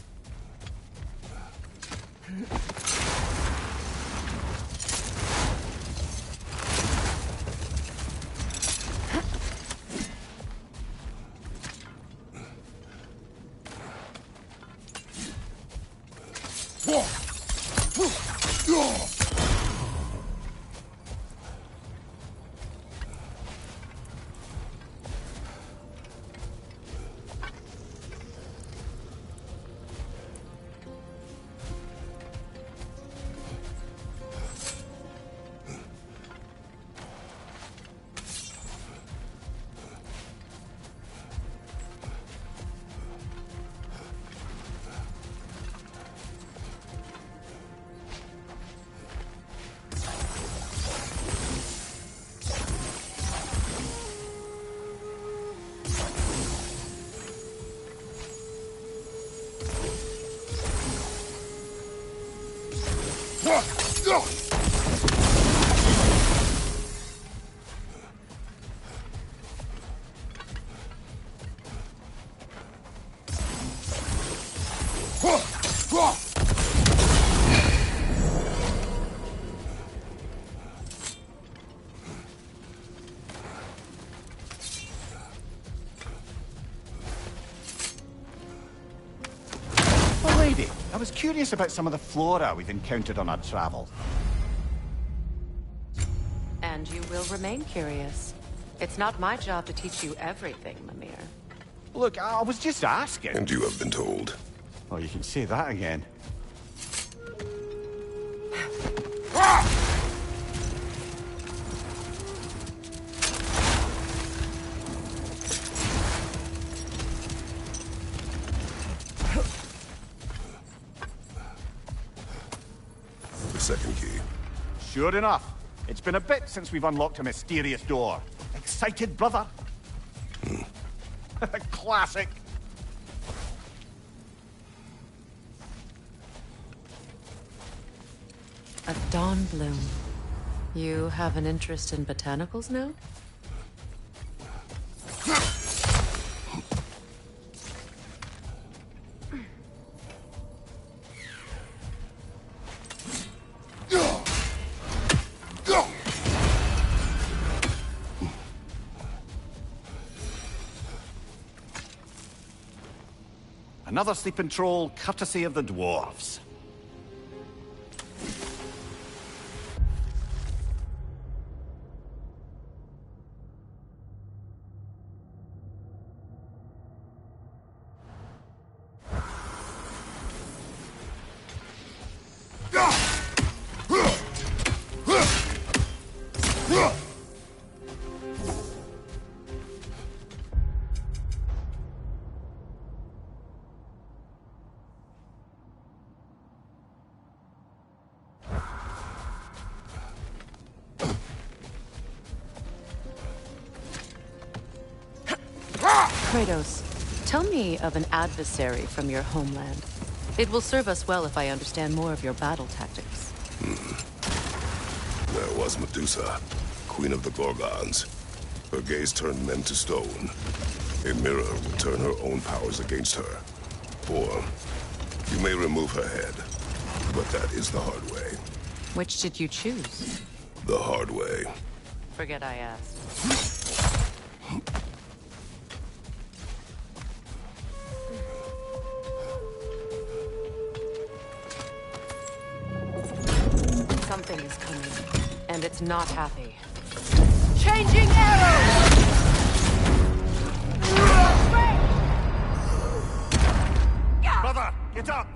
I was curious about some of the flora we've encountered on our travels. And you will remain curious. It's not my job to teach you everything, Mimir. Look, I was just asking. And you have been told. Oh, you can say that again. Second key. Sure enough. It's been a bit since we've unlocked a mysterious door. Excited, brother? Classic. A dawn bloom. You have an interest in botanicals now? Another sleeping troll, courtesy of the dwarves. Kratos, tell me of an adversary from your homeland. It will serve us well if I understand more of your battle tactics. There was Medusa, queen of the Gorgons. Her gaze turned men to stone. A mirror would turn her own powers against her. Or you may remove her head, but that is the hard way. Which did you choose? The hard way. Forget I asked. Something is coming, and it's not happy. Changing arrows! Brother, get up!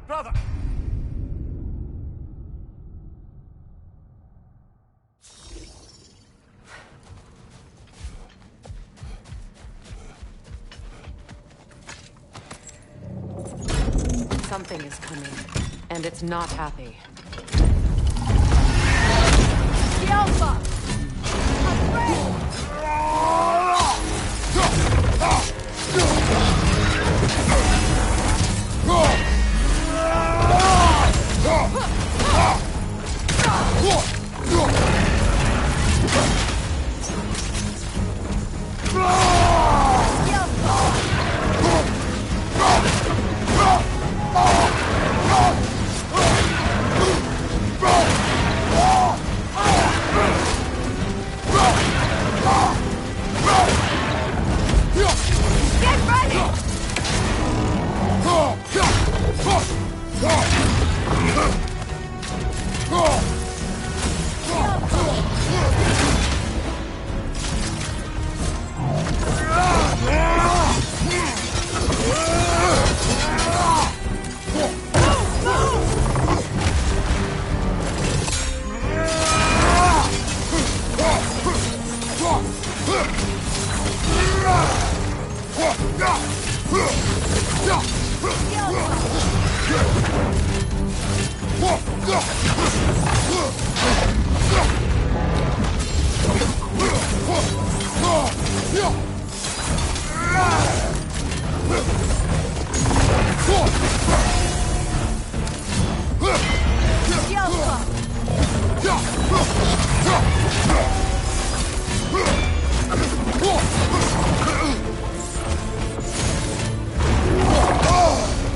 Brother! Something is coming, and it's not happy. The Alpha!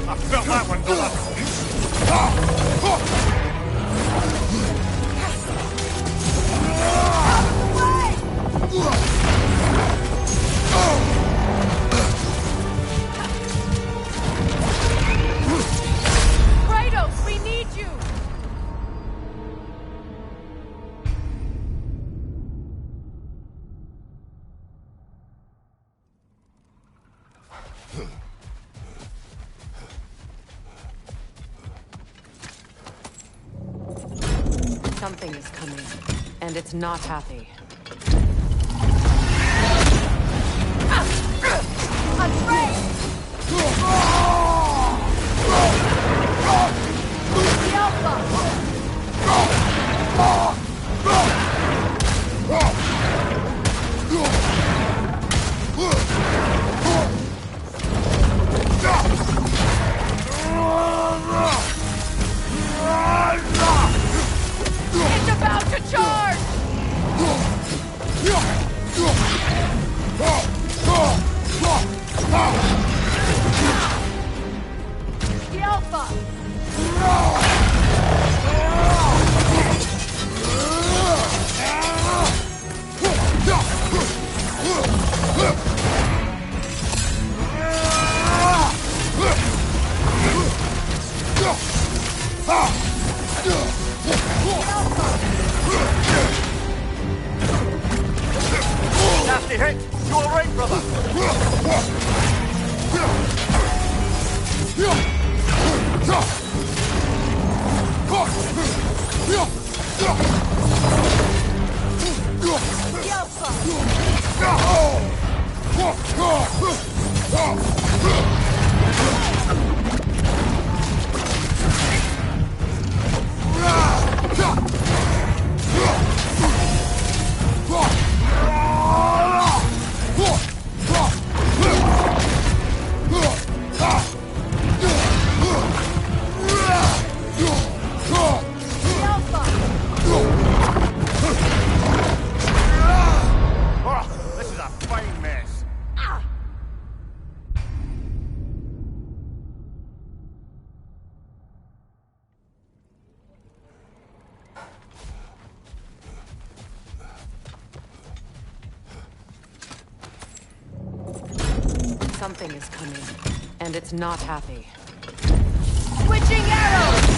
I felt that one, brother! Kratos, we need you! Something is coming, and it's not happy. It's about to charge! The Alpha! Nasty hit! You alright, brother? Something is coming, and it's not happy. Switching arrows!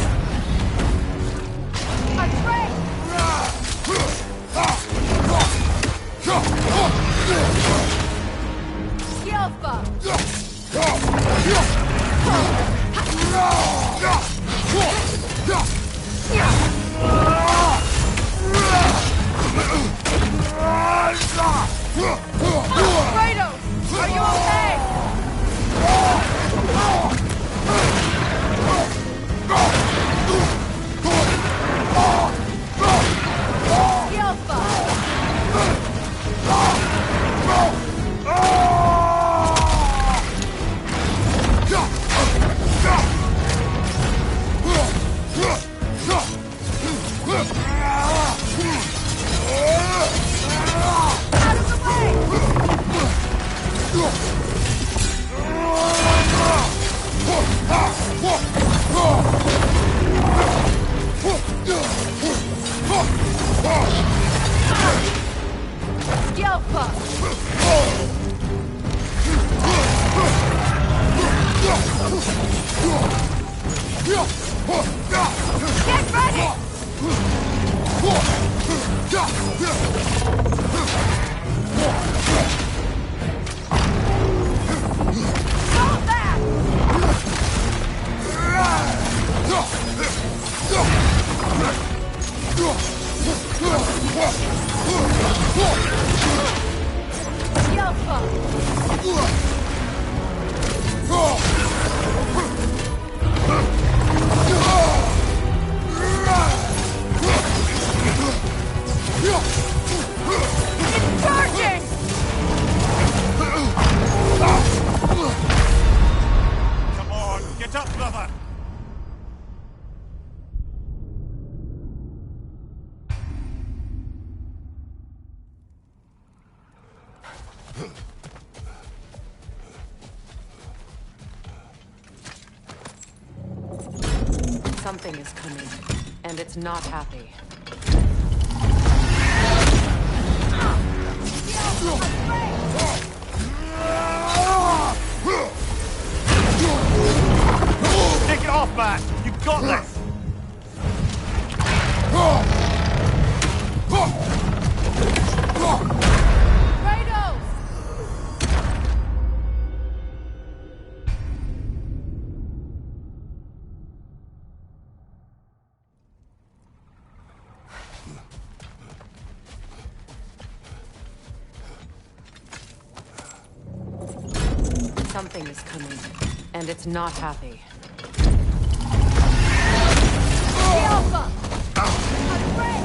A train! Yelpa! Kratos! Are you okay? Yelpa! Out of the way! Yelpa! Get ready! Stop that! Yelpa! It's charging! Come on, get up, brother! Something is coming, and it's not happy. Take it off, man! You got this! Kratos! Something is coming, and it's not happy. Yelpa! A train!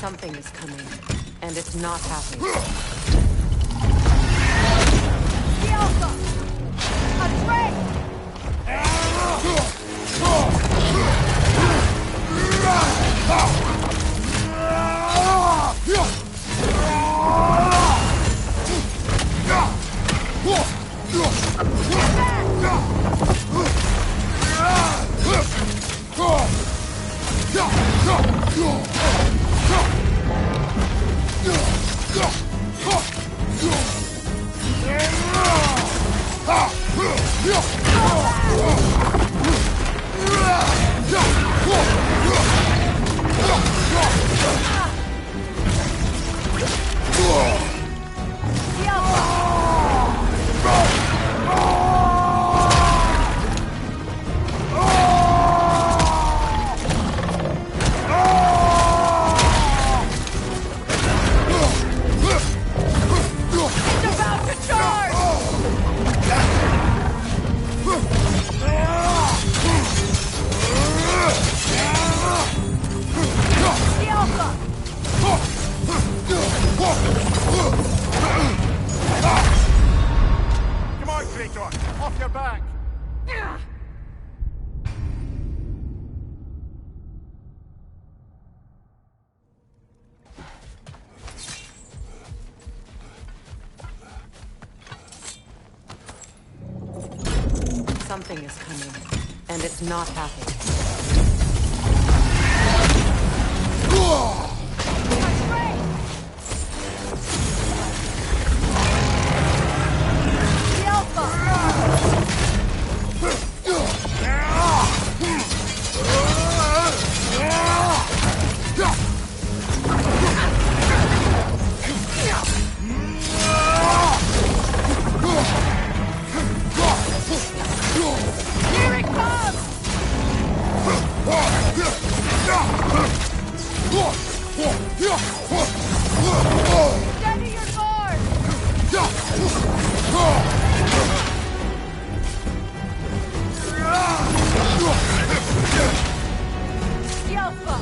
Something is coming, and it's not happy. The Alpha! Attract! Come on, Kratos! Off your back! Something is coming, and it's not happy. The Alpha! Here it comes! Steady your guard! The Alpha! The Alpha!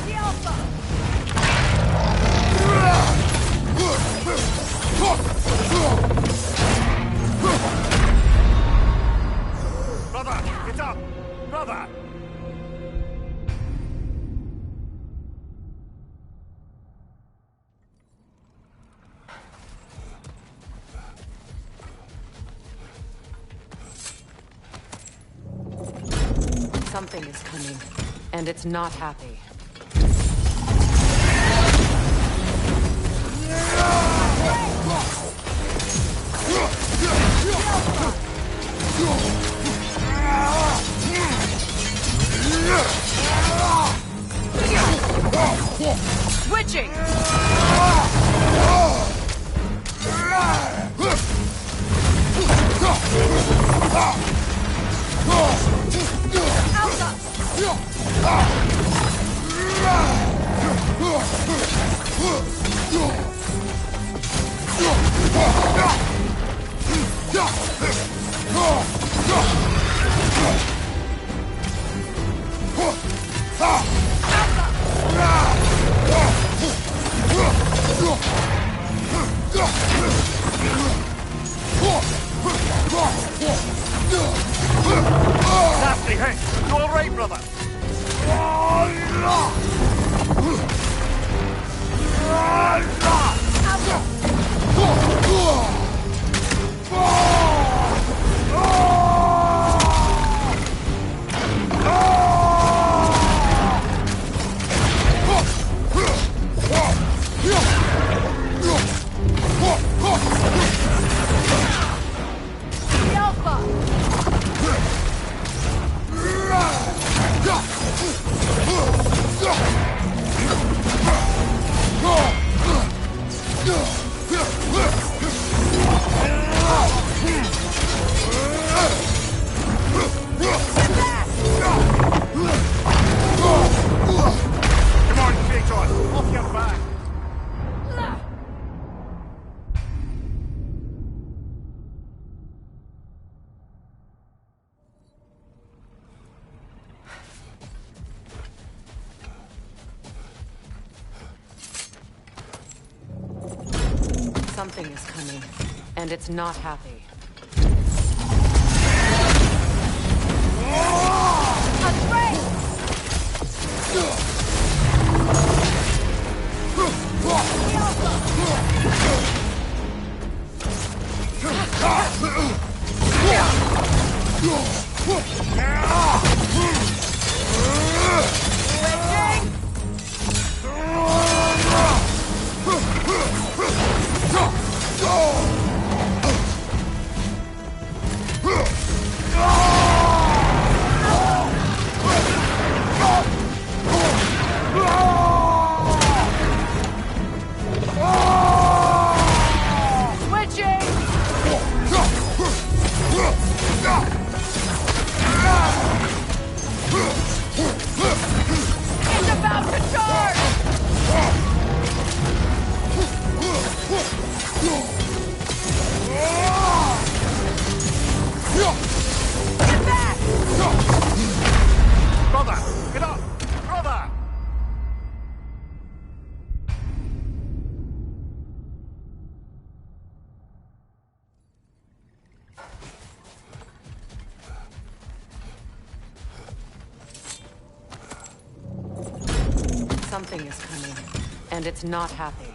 The Alpha! Brother, get up! Brother! Something is coming, and it's not happy. Switching! And it's not happy. Something is coming, and it's not happy.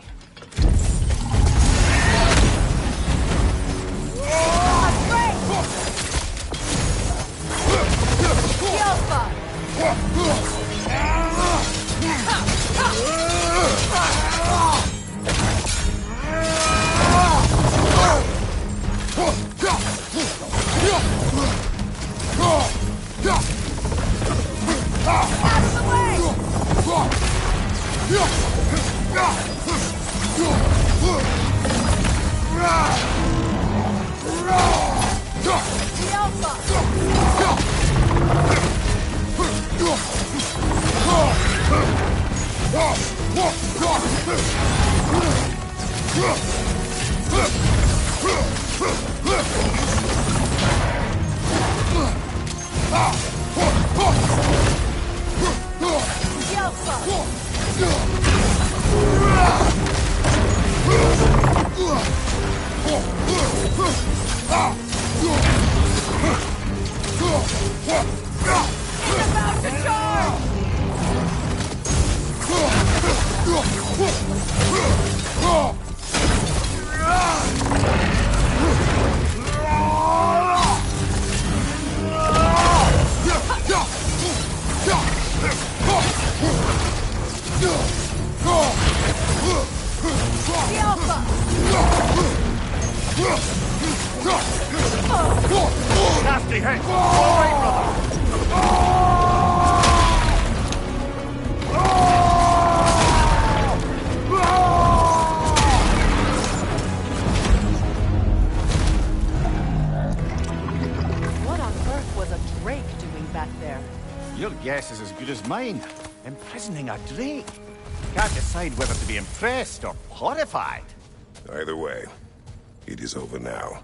Nasty hit! All right, brother! What on earth was a drake doing back there? Your guess is as good as mine. Imprisoning a drake. Can't decide whether to be impressed or horrified. Either way, it is over now.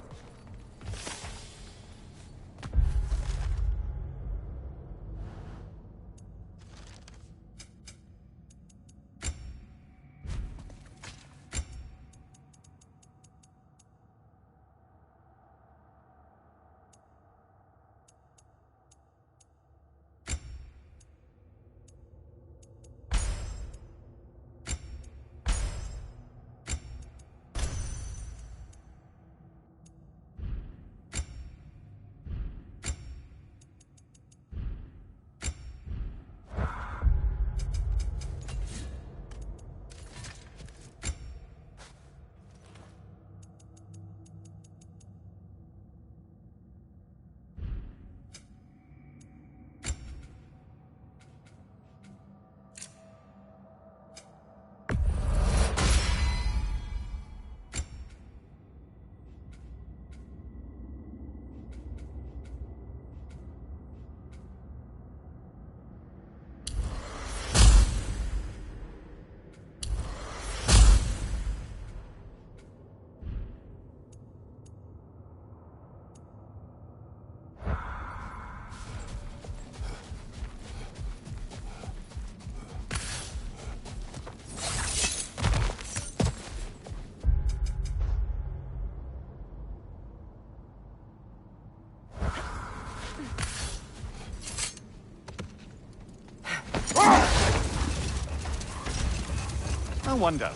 I wonder,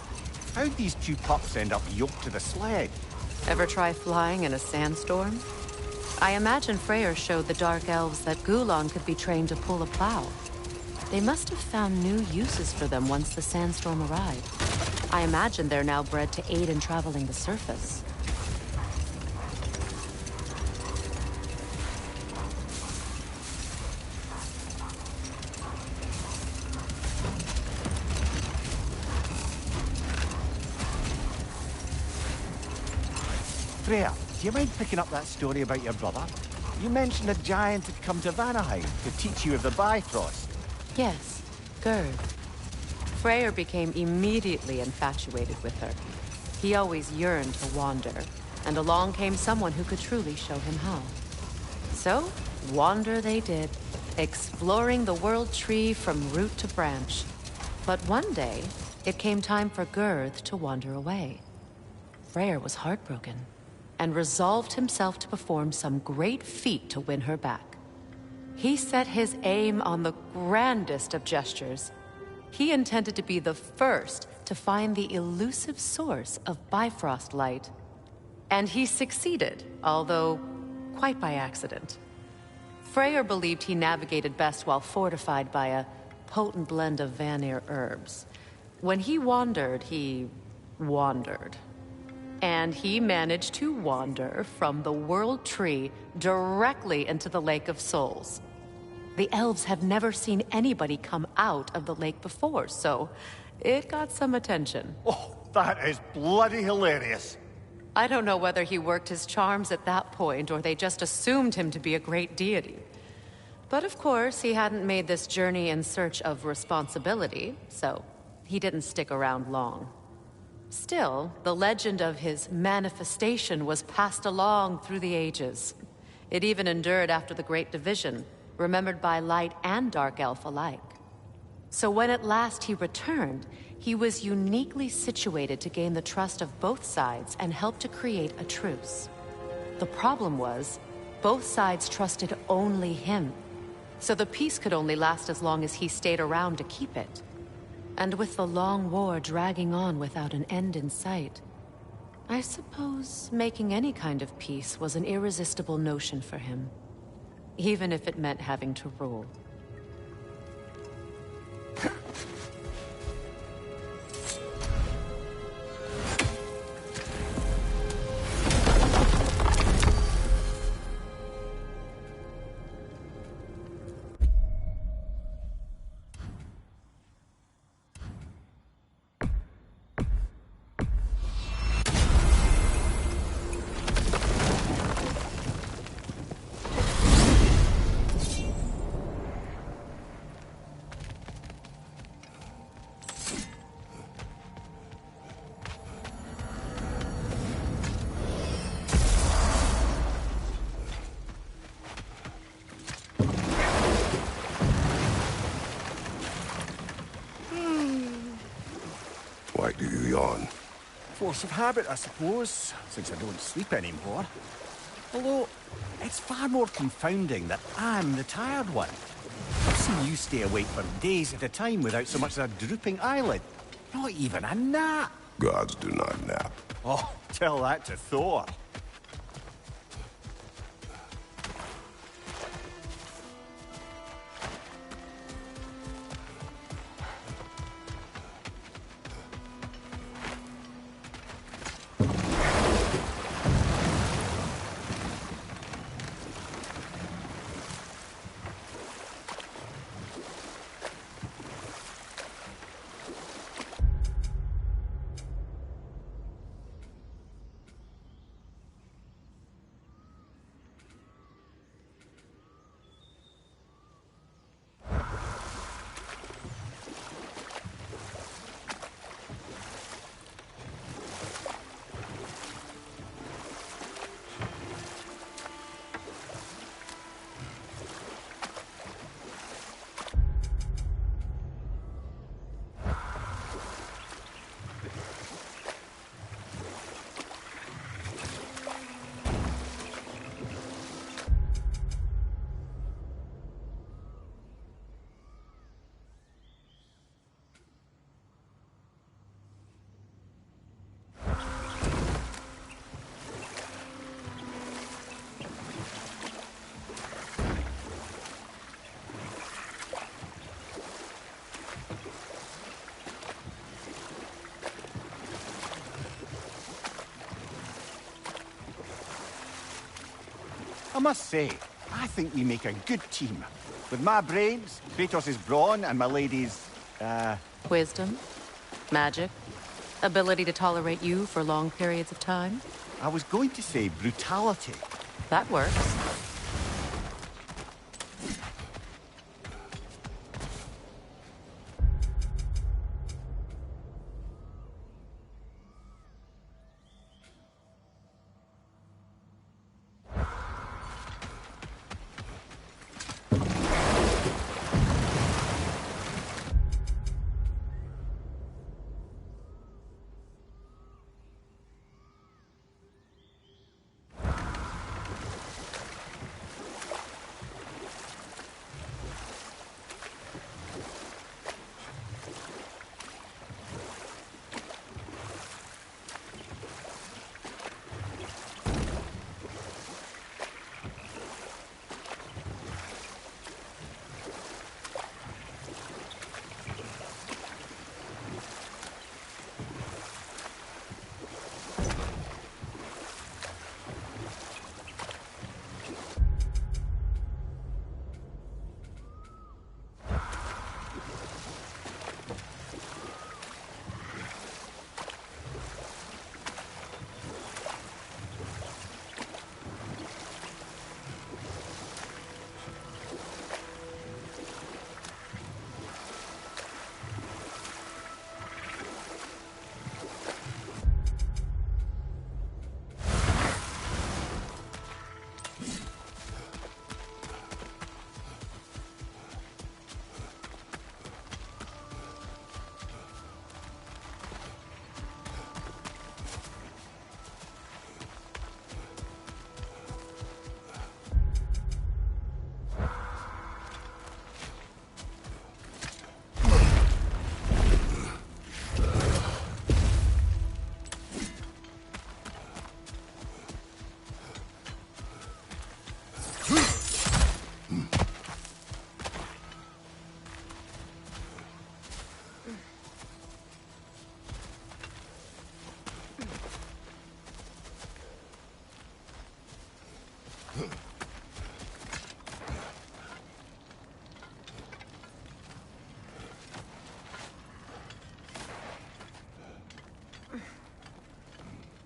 how'd these two pups end up yoked to the sled? Ever try flying in a sandstorm? I imagine Freyr showed the Dark Elves that Gulon could be trained to pull a plow. They must have found new uses for them once the sandstorm arrived. I imagine they're now bred to aid in traveling the surface. Freya, do you mind picking up that story about your brother? You mentioned a giant had come to Vanaheim to teach you of the Bifrost. Yes, Gerd. Freyr became immediately infatuated with her. He always yearned to wander, and along came someone who could truly show him how. So, wander they did, exploring the world tree from root to branch. But one day, it came time for Gerd to wander away. Freyr was heartbroken, and resolved himself to perform some great feat to win her back. He set his aim on the grandest of gestures. He intended to be the first to find the elusive source of Bifrost light. And he succeeded, although quite by accident. Freyr believed he navigated best while fortified by a potent blend of Vanir herbs. When he wandered, he wandered. And he managed to wander from the World Tree directly into the Lake of Souls. The elves have never seen anybody come out of the lake before, so it got some attention. Oh, that is bloody hilarious. I don't know whether he worked his charms at that point or they just assumed him to be a great deity. But of course, he hadn't made this journey in search of responsibility, so he didn't stick around long. Still, the legend of his manifestation was passed along through the ages. It even endured after the Great Division, remembered by Light and Dark Elf alike. So when at last he returned, he was uniquely situated to gain the trust of both sides and help to create a truce. The problem was, both sides trusted only him, so the peace could only last as long as he stayed around to keep it. And with the long war dragging on without an end in sight, I suppose making any kind of peace was an irresistible notion for him, even if it meant having to rule. Why do you yawn? Force of habit, I suppose, since I don't sleep anymore. Although, it's far more confounding that I'm the tired one. I've seen you stay awake for days at a time without so much as a drooping eyelid. Not even a nap. Gods do not nap. Oh, tell that to Thor. I must say, I think we make a good team. With my brains, Kratos' brawn, and my lady's, Wisdom? Magic? Ability to tolerate you for long periods of time? I was going to say brutality. That works.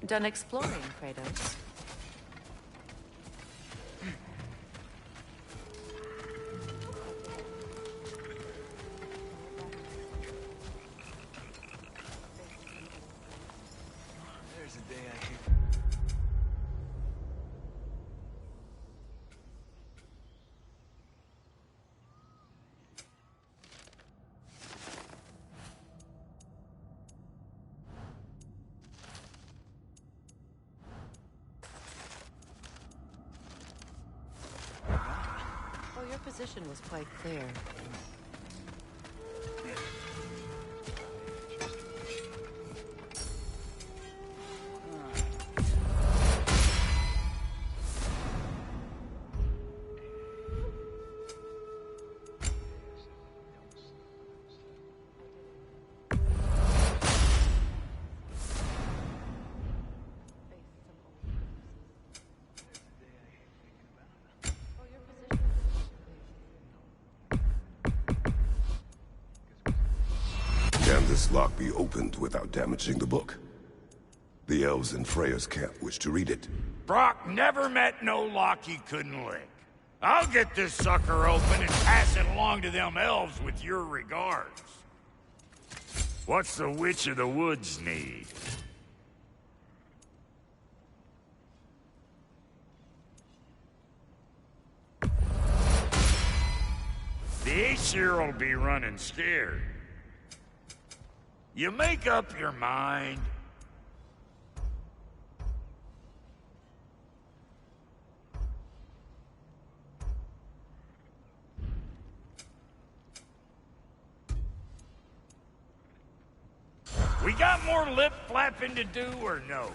Done exploring, Kratos. There's a day I hate. Oh, your position was quite clear. Can this lock be opened without damaging the book? The elves in Freya's camp wish to read it. Brock never met no lock he couldn't lick. I'll get this sucker open and pass it along to them elves with your regards. What's the Witch of the Woods need? The Aesir'll be running scared. You make up your mind. We got more lip flapping to do or no?